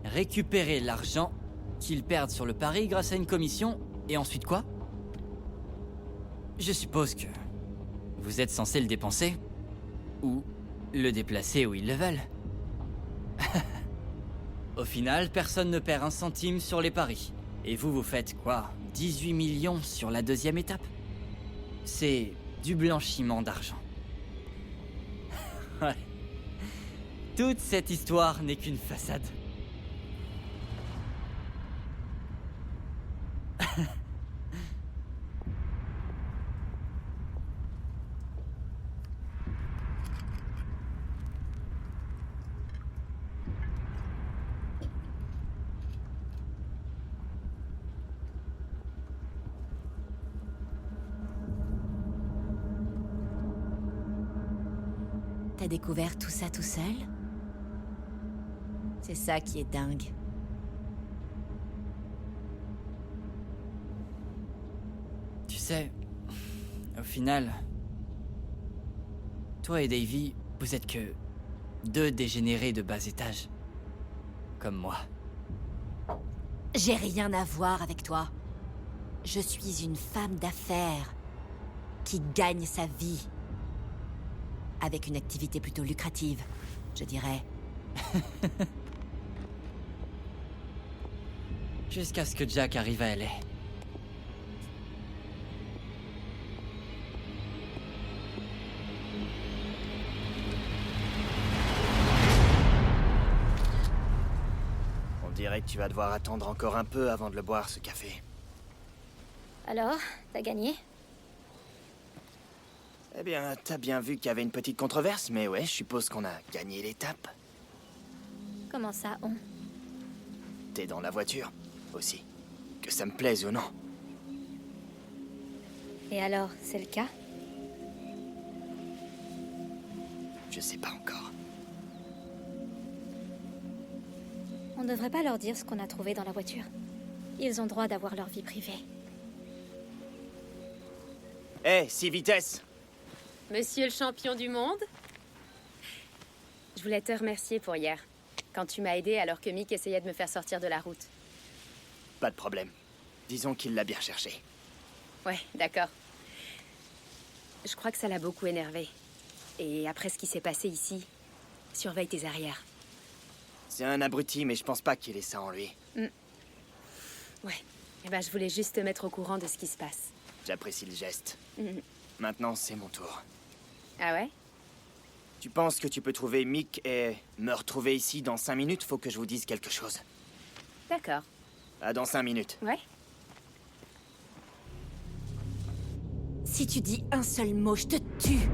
récupérez l'argent qu'ils perdent sur le pari grâce à une commission, et ensuite quoi? Je suppose que vous êtes censé le dépenser, ou le déplacer où ils le veulent. Au final, personne ne perd un centime sur les paris. Et vous faites quoi? 18 millions sur la deuxième étape? C'est du blanchiment d'argent. Ouais. Toute cette histoire n'est qu'une façade. T'as découvert tout ça tout seul? C'est ça qui est dingue. Tu sais, au final, toi et Davy, vous êtes que 2 dégénérés de bas étage. Comme moi. J'ai rien à voir avec toi. Je suis une femme d'affaires qui gagne sa vie. Avec une activité plutôt lucrative, je dirais. Jusqu'à ce que Jack arrive à LA. On dirait que tu vas devoir attendre encore un peu avant de le boire, ce café. Alors, t'as gagné? Eh bien, t'as bien vu qu'il y avait une petite controverse, mais ouais, je suppose qu'on a gagné l'étape. Comment ça, on? T'es dans la voiture, aussi. Que ça me plaise ou non. Et alors, c'est le cas? Je sais pas encore. On devrait pas leur dire ce qu'on a trouvé dans la voiture. Ils ont droit d'avoir leur vie privée. Hé, 6 vitesses! Monsieur le champion du monde? Je voulais te remercier pour hier, quand tu m'as aidé alors que Mick essayait de me faire sortir de la route. Pas de problème. Disons qu'il l'a bien cherché. Ouais, d'accord. Je crois que ça l'a beaucoup énervé. Et après ce qui s'est passé ici, surveille tes arrières. C'est un abruti, mais je pense pas qu'il ait ça en lui. Ouais. Eh ben, je voulais juste te mettre au courant de ce qui se passe. J'apprécie le geste. Maintenant, c'est mon tour. Ah ouais? Tu penses que tu peux trouver Mick et me retrouver ici dans 5 minutes? Faut que je vous dise quelque chose. D'accord. À dans 5 minutes. Ouais. Si tu dis un seul mot, je te tue.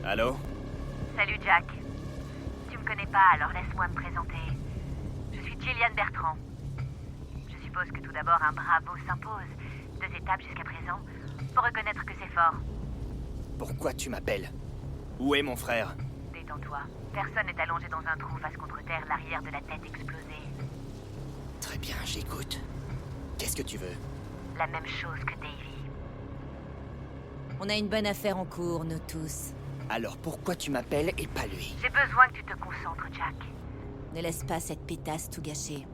Allô? Salut Jack. Tu me connais pas, alors laisse-moi me présenter. Je suis Jillian Bertrand. Je suppose que tout d'abord un bravo s'impose. 2 étapes jusqu'à présent. Faut reconnaître que c'est fort. Pourquoi tu m'appelles? Où est mon frère? Détends-toi. Personne n'est allongé dans un trou face contre terre, l'arrière de la tête explosée. Très bien, j'écoute. Qu'est-ce que tu veux? La même chose que Davy. On a une bonne affaire en cours, nous tous. Alors pourquoi tu m'appelles et pas lui? J'ai besoin que tu te concentres, Jack. Ne laisse pas cette pétasse tout gâcher.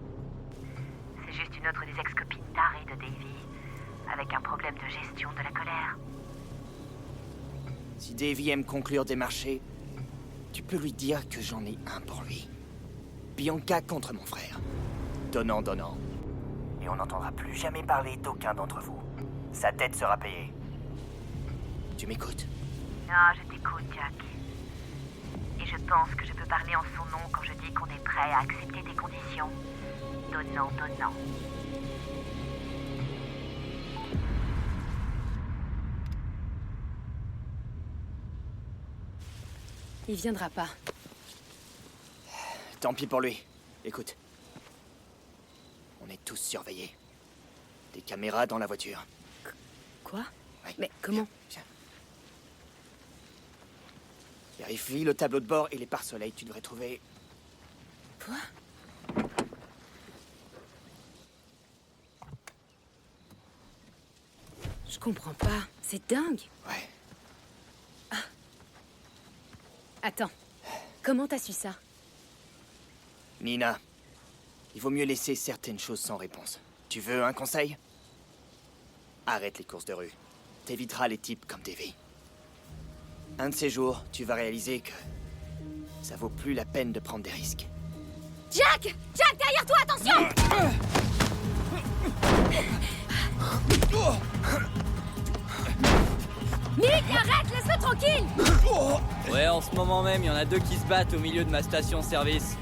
C'est juste une autre des ex-copines tarées de Davy, avec un problème de gestion de la colère. Si Davy aime conclure des marchés, tu peux lui dire que j'en ai un pour lui. Bianca contre mon frère. Donnant, donnant. Et on n'entendra plus jamais parler d'aucun d'entre vous. Sa tête sera payée. Tu m'écoutes? Non, je t'écoute, Jack. Et je pense que je peux parler en son nom quand je dis qu'on est prêt à accepter tes conditions. Donnant, donnant. Il viendra pas. Tant pis pour lui. Écoute. On est tous surveillés. Des caméras dans la voiture. Quoi? Ouais, Mais comment? Viens. Vérifie le tableau de bord et les pare-soleil. Tu devrais trouver... Quoi? Je comprends pas. C'est dingue. Ouais. Attends. Comment t'as su ça? Nina, il vaut mieux laisser certaines choses sans réponse. Tu veux un conseil? Arrête les courses de rue. T'éviteras les types comme Davy. Un de ces jours, tu vas réaliser que... ça vaut plus la peine de prendre des risques. Jack! Jack, derrière toi, attention! Nick, arrête, laisse-le tranquille! Ouais, en ce moment même, il y en a 2 qui se battent au milieu de ma station-service.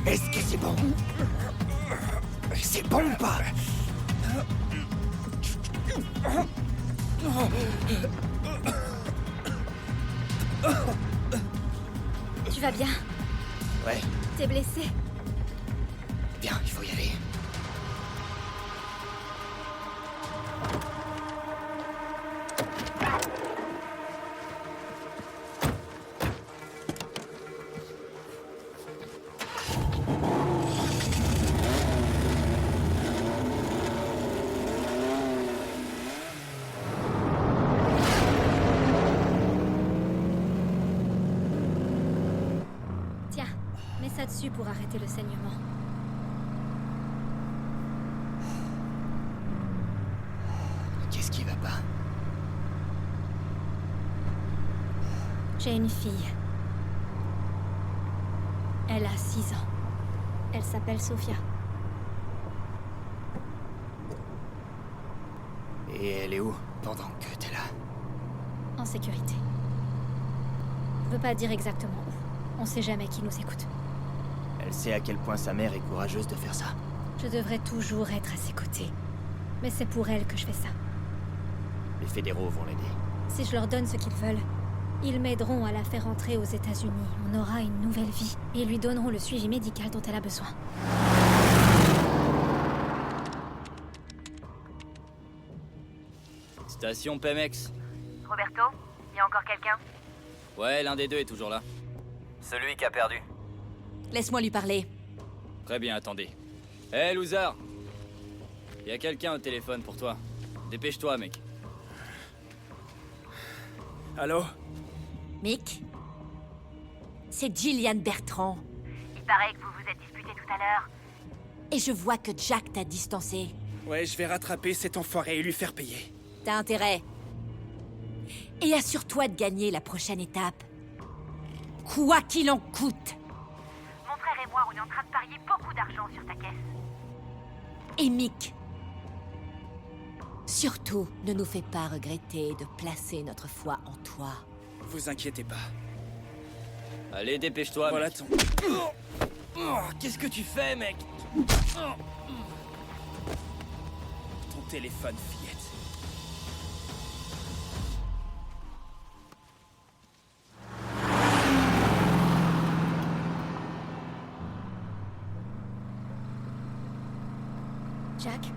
Est-ce que c'est bon? C'est bon ou pas? Tu vas bien? Ouais, T'es blessé? bien, il faut y aller. Tiens, mets ça dessus pour arrêter le saignement. Qu'est-ce qui va pas? J'ai une fille. Elle a 6 ans. Elle s'appelle Sophia. Et elle est où pendant que t'es là? En sécurité. Je veux pas dire exactement où. On sait jamais qui nous écoute. Elle sait à quel point sa mère est courageuse de faire ça. Je devrais toujours être à ses côtés. Mais c'est pour elle que je fais ça. Les fédéraux vont l'aider. Si je leur donne ce qu'ils veulent, ils m'aideront à la faire entrer aux États-Unis. On aura une nouvelle vie et lui donneront le suivi médical dont elle a besoin. Station Pemex. Roberto, y a encore quelqu'un? Ouais, l'un des 2 est toujours là. Celui qui a perdu. Laisse-moi lui parler. Très bien, attendez. Hé, loser! Y a quelqu'un au téléphone pour toi. Dépêche-toi, mec. Allô? Mick? C'est Jillian Bertrand. Il paraît que vous vous êtes disputé tout à l'heure. Et je vois que Jack t'a distancé. Ouais, je vais rattraper cet enfoiré et lui faire payer. T'as intérêt. Et assure-toi de gagner la prochaine étape. Quoi qu'il en coûte. Mon frère et moi, on est en train de parier beaucoup d'argent sur ta caisse. Et Mick, Surtout, ne nous fais pas regretter de placer notre foi en toi. Vous inquiétez pas. Allez, dépêche-toi. Voilà mec. ton... Qu'est-ce que tu fais, mec? ton téléphone, fillette. Jack,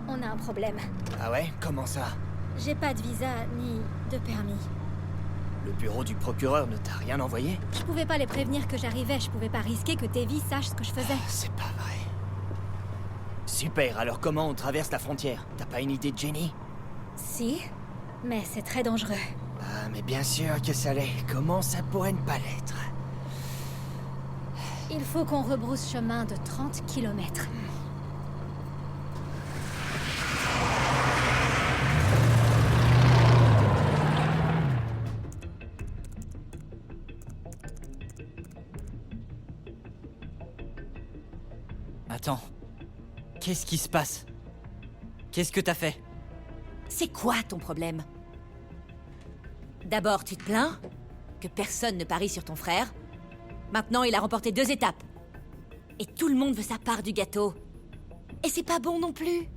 on a un problème. Ah ouais? Comment ça? J'ai pas de visa ni de permis. Le bureau du procureur ne t'a rien envoyé? Je pouvais pas les prévenir que j'arrivais, je pouvais pas risquer que Davy sache ce que je faisais. C'est pas vrai. Super, alors comment on traverse la frontière? T'as pas une idée de Jenny? Si, mais c'est très dangereux. Ah, mais bien sûr que ça l'est. Comment ça pourrait ne pas l'être? Il faut qu'on rebrousse chemin de 30 km. Attends. Qu'est-ce qui se passe? Qu'est-ce que t'as fait? C'est quoi ton problème? D'abord, tu te plains que personne ne parie sur ton frère. Maintenant, il a remporté 2 étapes. Et tout le monde veut sa part du gâteau. Et c'est pas bon non plus.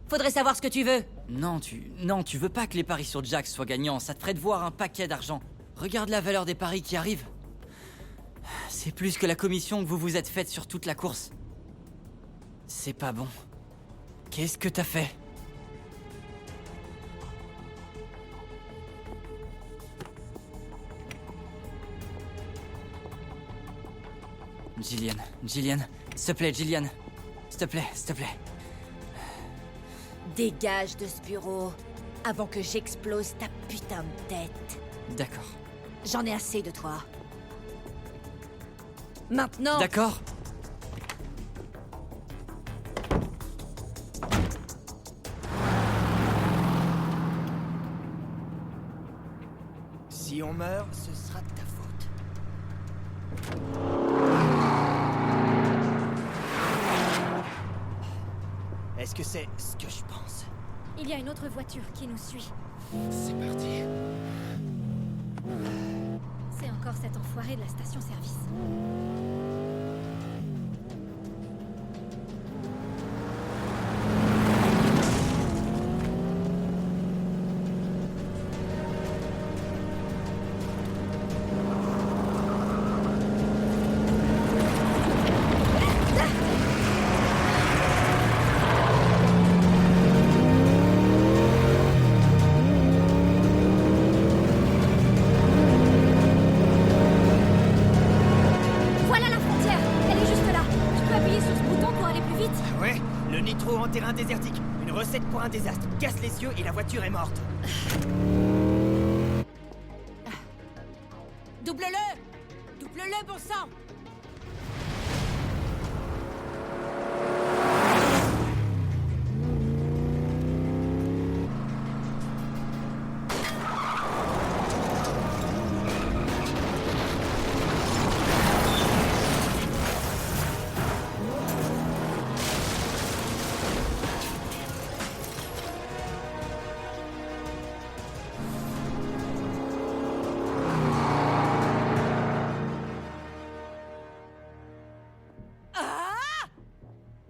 Faudrait savoir ce que tu veux. Non, tu veux pas que les paris sur Jack soient gagnants. Ça te ferait de voir un paquet d'argent. Regarde la valeur des paris qui arrivent. C'est plus que la commission que vous vous êtes faite sur toute la course. C'est pas bon. Qu'est-ce que t'as fait? Jillian, s'il te plaît, Jillian. S'il te plaît. Dégage de ce bureau avant que j'explose ta putain de tête. D'accord. J'en ai assez de toi. Maintenant... D'accord. Si on meurt, ce sera de ta faute. Est-ce que c'est ce que je pense? Il y a une autre voiture qui nous suit. C'est parti. C'est encore cet enfoiré de la station-service. Voilà la frontière. Elle est juste là. Je peux appuyer sur ce bouton pour aller plus vite? Ouais, le nitro en terrain désertique. Une recette pour un désastre. Casse les yeux et la voiture est morte. Double-le! Double-le, bon sang!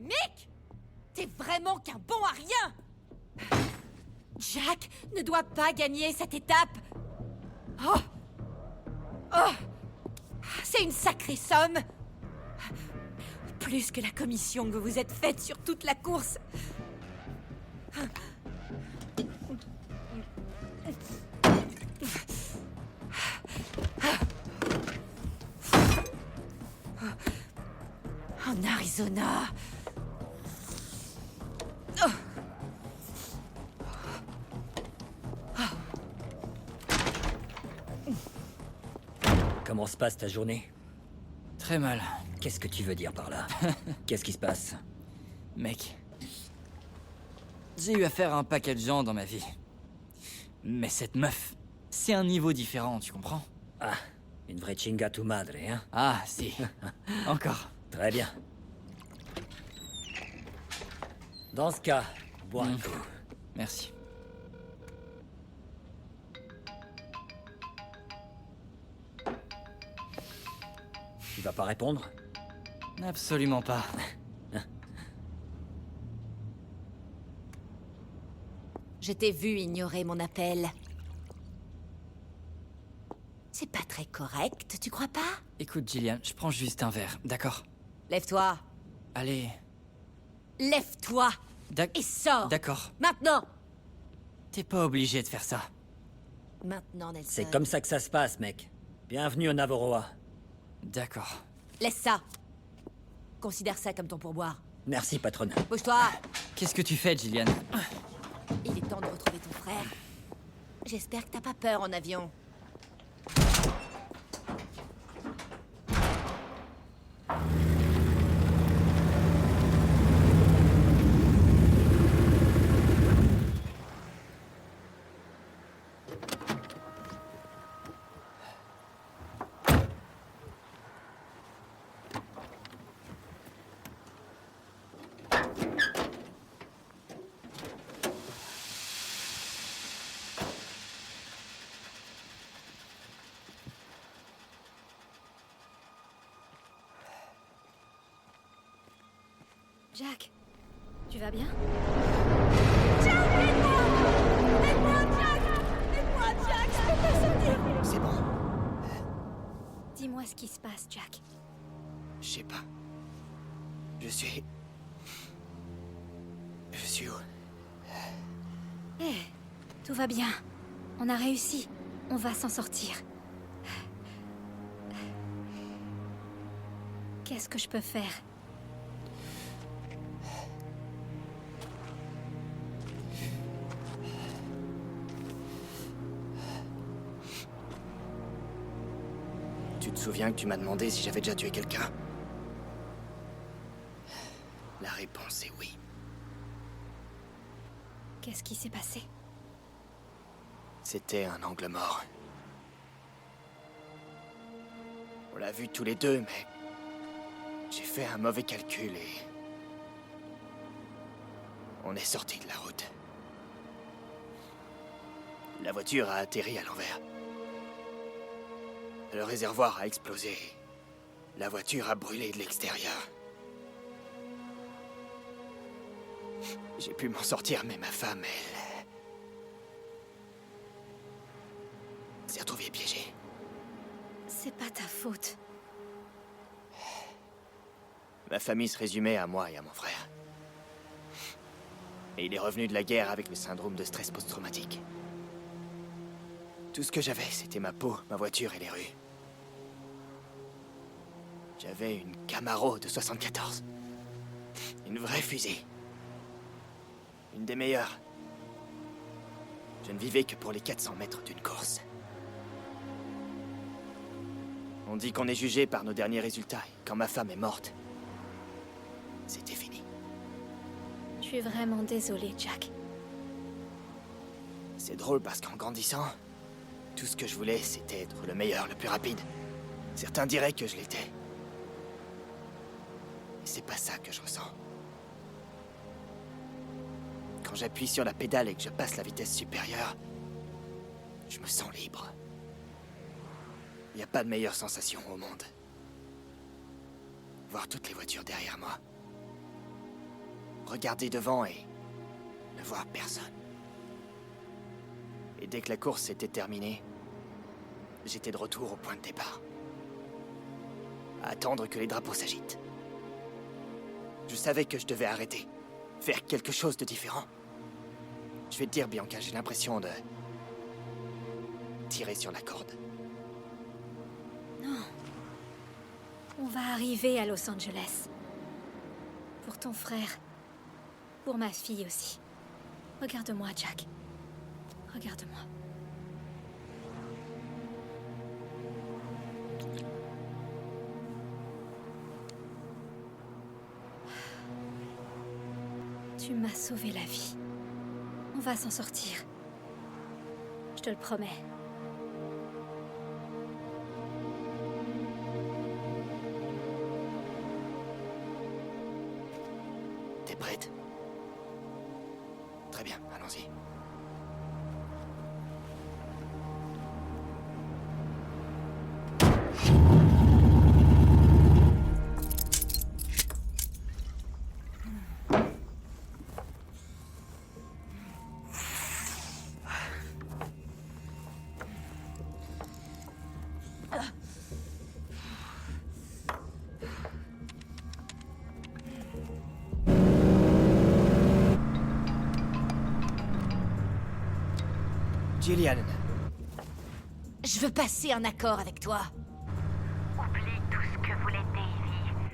Mick! T'es vraiment qu'un bon à rien! Jack ne doit pas gagner cette étape! Oh! Oh! C'est une sacrée somme! Plus que la commission que vous vous êtes faite sur toute la course! En Arizona... Comment se passe ta journée? Très mal. Qu'est-ce que tu veux dire par là? Qu'est-ce qui se passe? Mec. J'ai eu affaire à un paquet de gens dans ma vie. Mais cette meuf, c'est un niveau différent, tu comprends? Ah, une vraie chinga tu madre, hein? Ah, si. Encore. Très bien. Dans ce cas, Bois un coup. Merci. Tu vas pas répondre? Absolument pas. Je t'ai vu ignorer mon appel. C'est pas très correct, tu crois pas? Écoute, Gillian, je prends juste un verre, d'accord? Lève-toi. Allez. Lève-toi et sors. D'accord. Maintenant. T'es pas obligé de faire ça. Maintenant, Nelson. C'est comme ça que ça se passe, mec. Bienvenue au Navarroa. D'accord. Laisse ça. Considère ça comme ton pourboire. Merci, patronne. Bouge-toi. Qu'est-ce que tu fais, Gillian? Il est temps de retrouver ton frère. J'espère que t'as pas peur en avion. Jack, tu vas bien? Jack, aide-moi! Aide-moi, Jack! Aide-moi, Jack! Je peux pas sortir! C'est bon. Dis-moi ce qui se passe, Jack. Je sais pas. Je suis où? Hé, tout va bien. On a réussi. On va s'en sortir. Qu'est-ce que je peux faire? Tu te souviens que tu m'as demandé si j'avais déjà tué quelqu'un? La réponse est oui. Qu'est-ce qui s'est passé? C'était un angle mort. On l'a vu tous les deux, mais... j'ai fait un mauvais calcul et... on est sorti de la route. La voiture a atterri à l'envers. Le réservoir a explosé. La voiture a brûlé de l'extérieur. J'ai pu m'en sortir, mais ma femme, elle... s'est retrouvée piégée. C'est pas ta faute. Ma famille se résumait à moi et à mon frère. Et il est revenu de la guerre avec le syndrome de stress post-traumatique. Tout ce que j'avais, c'était ma peau, ma voiture et les rues. J'avais une Camaro de 74. Une vraie fusée. Une des meilleures. Je ne vivais que pour les 400 mètres d'une course. On dit qu'on est jugé par nos derniers résultats. Et quand ma femme est morte, c'était fini. Je suis vraiment désolée, Jack. C'est drôle parce qu'en grandissant, tout ce que je voulais, c'était être le meilleur, le plus rapide. Certains diraient que je l'étais. Mais c'est pas ça que je ressens. Quand j'appuie sur la pédale et que je passe la vitesse supérieure, je me sens libre. Il n'y a pas de meilleure sensation au monde. Voir toutes les voitures derrière moi. Regarder devant et ne voir personne. Et dès que la course était terminée, j'étais de retour au point de départ. À attendre que les drapeaux s'agitent. Je savais que je devais arrêter. Faire quelque chose de différent. Je vais te dire, Bianca, j'ai l'impression de... tirer sur la corde. Non. On va arriver à Los Angeles. Pour ton frère. Pour ma fille aussi. Regarde-moi, Jack. Regarde-moi. Tu m'as sauvé la vie. On va s'en sortir. Je te le promets. T'es prête? Très bien, allons-y. Jillian, Je veux passer un accord avec toi. Oublie tout ce que voulait Davy.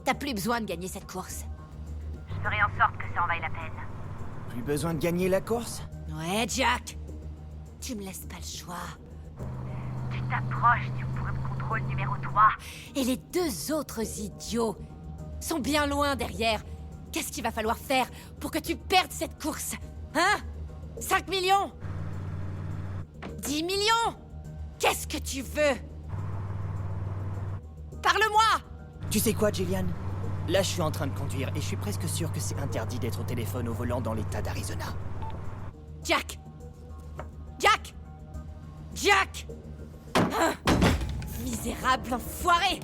T'as plus besoin de gagner cette course. Je ferai en sorte que ça en vaille la peine. plus besoin de gagner la course? Ouais, Jack. Tu me laisses pas le choix. Tu t'approches du point de contrôle numéro 3. Et les deux autres idiots sont bien loin derrière. Qu'est-ce qu'il va falloir faire pour que tu perdes cette course? Hein? 5 millions? 10 millions? Qu'est-ce que tu veux? Parle-moi! Tu sais quoi, Jillian? Là, je suis en train de conduire et je suis presque sûr que c'est interdit d'être au téléphone au volant dans l'état d'Arizona. Jack! Jack! Jack! Ah! Misérable enfoiré!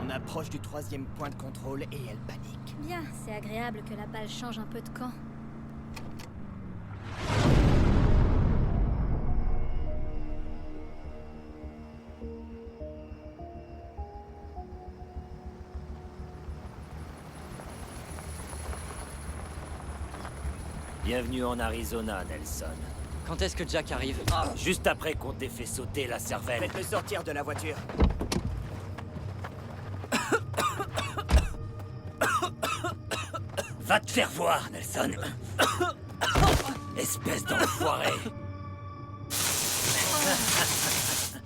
On approche du 3e point de contrôle et elle panique. Bien, c'est agréable que la balle change un peu de camp. Bienvenue en Arizona, Nelson. Quand est-ce que Jack arrive? Juste après qu'on t'ait fait sauter la cervelle. Faites-le sortir de la voiture. Va te faire voir, Nelson. Espèce d'enfoiré.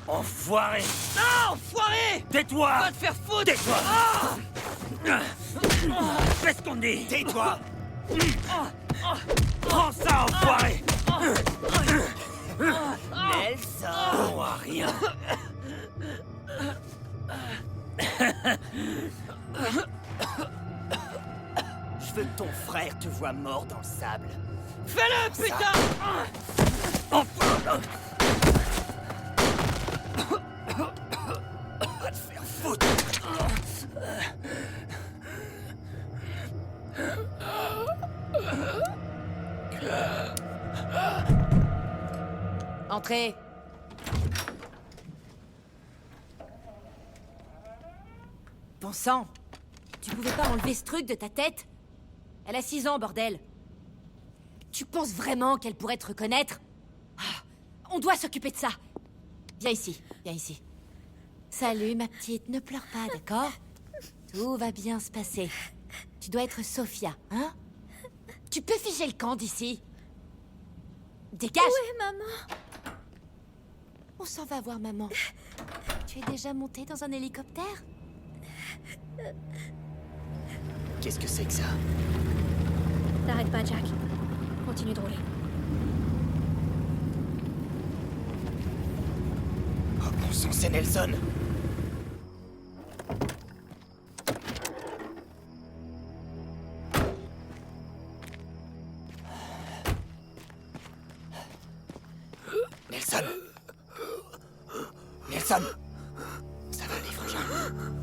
Enfoiré. Ah, enfoiré! Tais-toi. Va te faire foutre! Tais-toi. Fais ce qu'on te dit. Tais-toi! Prends ça, enfoiré. Nelson! Bon à rien. Je veux que ton frère te voie mort dans le sable. Fais-le, putain! Va te faire foutre! Entrez. Bon sang, tu pouvais pas enlever ce truc de ta tête? Elle a 6 ans, bordel. Tu penses vraiment qu'elle pourrait te reconnaître? Ah, on doit s'occuper de ça. Viens ici, viens ici. Salut, ma petite, ne pleure pas, d'accord? Tout va bien se passer. Tu dois être Sophia, hein? Tu peux figer le camp d'ici. Dégage! Où est maman? On s'en va voir maman. Tu es déjà monté dans un hélicoptère? Qu'est-ce que c'est que ça? T'arrêtes pas, Jack. Continue de rouler. Oh bon sang, c'est Nelson! Nelson! Nelson! Ça va aller, frangin.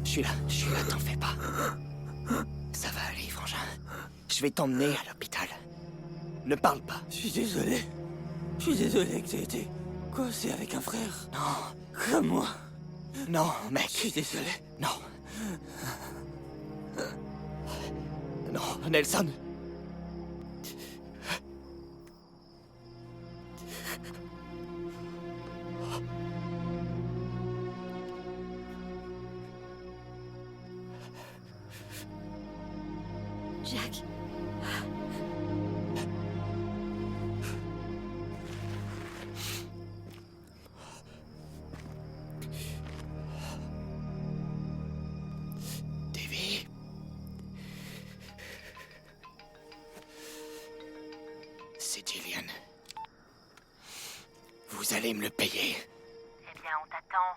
Je suis là, t'en fais pas. Ça va aller, frangin. Je vais t'emmener à l'hôpital. Ne parle pas. Je suis désolé. Je suis désolé que t'aies été coincé avec un frère. Non. Comme moi. Non, mec. Je suis désolé. Non. Non, Nelson. Jack. Davy. C'est Jillian. Vous allez me le payer. Eh bien, on t'attend.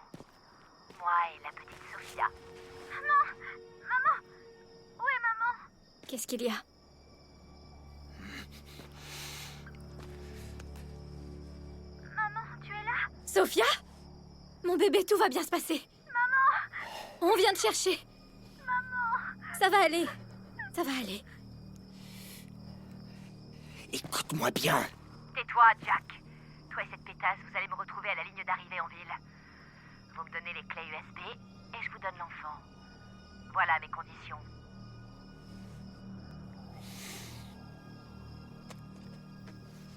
Moi et la petite Sophia. Maman! Maman! Où est maman? Qu'est-ce qu'il y a? Maman, tu es là? Sophia? Mon bébé, tout va bien se passer. Maman! On vient te chercher. Maman! Ça va aller. Ça va aller. Écoute-moi bien. Tais-toi, Jack. Toi et cette pétasse, vous allez me retrouver à la ligne d'arrivée en ville. Vous me donnez les clés USB et je vous donne l'enfant. Voilà mes conditions.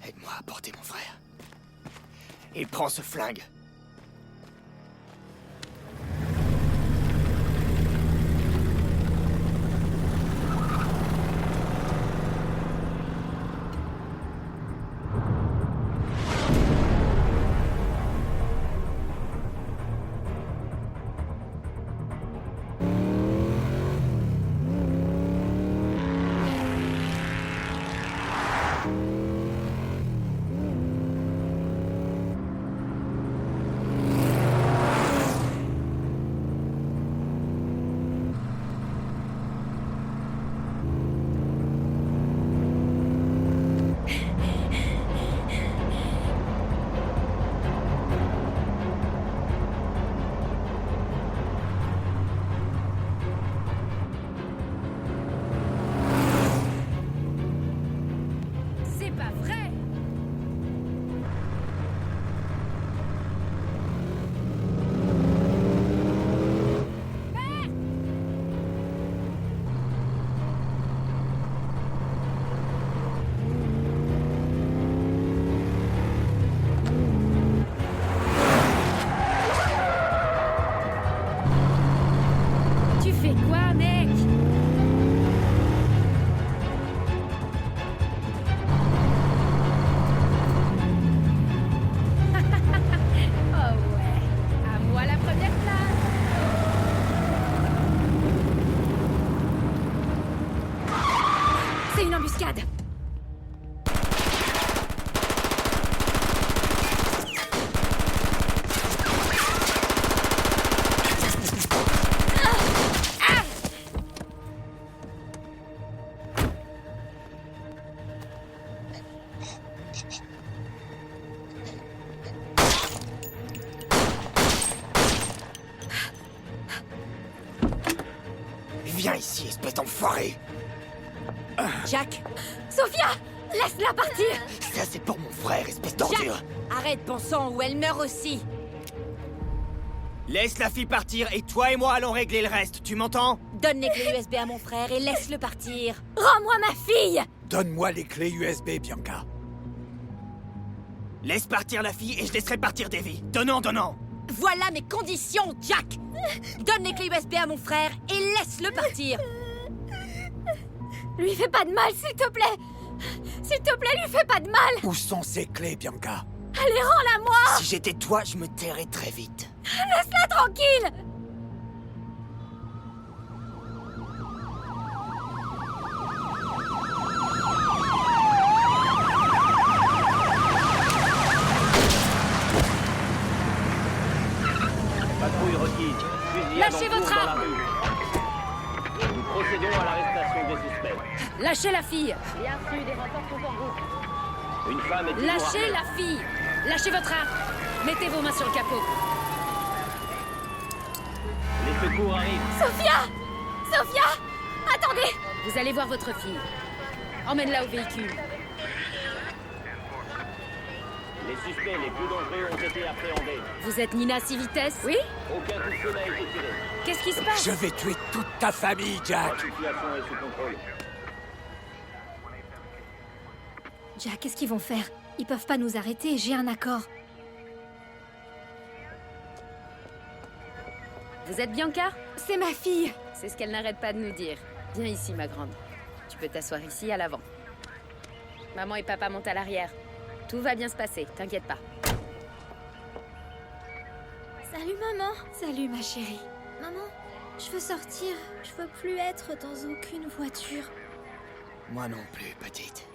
Aide-moi à porter mon frère. Et prends ce flingue. C'est pas vrai! Tu fais quoi, mec? Oh ouais, à moi la première place. C'est une embuscade. Viens ici, espèce d'enfoiré. Jack! Sophia! Laisse-la partir! Ça, c'est pour mon frère, espèce d'ordure. Jack! Arrête, bon sang, ou elle meurt aussi! Laisse la fille partir et toi et moi allons régler le reste, tu m'entends? Donne les clés USB à mon frère et laisse-le partir! Rends-moi ma fille! Donne-moi les clés USB, Bianca. Laisse partir la fille et je laisserai partir Davy. Donnant, donnant. Voilà mes conditions, Jack! Donne les clés USB à mon frère et laisse-le partir! Lui fais pas de mal, s'il te plaît! S'il te plaît, lui fais pas de mal! Où sont ces clés, Bianca? Allez, rends-la-moi! Si j'étais toi, je me tairais très vite. Laisse-la tranquille! Patrouille requise. Fusillade Lâchez en cours votre dans la arme. rue. Nous procédons à l'arrestation des suspects. Lâchez la fille! Bien sûr, des renforts sont en route. Une femme est toujours Lâchez armée. la fille! Lâchez votre arme! Mettez vos mains sur le capot! Les secours arrivent. Sophia! Sophia! Attendez! Vous allez voir votre fille. Emmène-la au véhicule. Les suspects les plus dangereux ont été appréhendés. Vous êtes Nina Civites? Oui? Aucun coup de feu n'a été tiré. Qu'est-ce qui se passe? Je vais tuer toute ta famille, Jack. La situation est sous contrôle. Jack, qu'est-ce qu'ils vont faire? Ils peuvent pas nous arrêter, j'ai un accord. Vous êtes Bianca? C'est ma fille! C'est ce qu'elle n'arrête pas de nous dire. Viens ici, ma grande. Tu peux t'asseoir ici, à l'avant. Maman et papa montent à l'arrière. Tout va bien se passer, t'inquiète pas. Salut maman! Salut ma chérie. Maman, je veux sortir. Je veux plus être dans aucune voiture. Moi non plus, petite.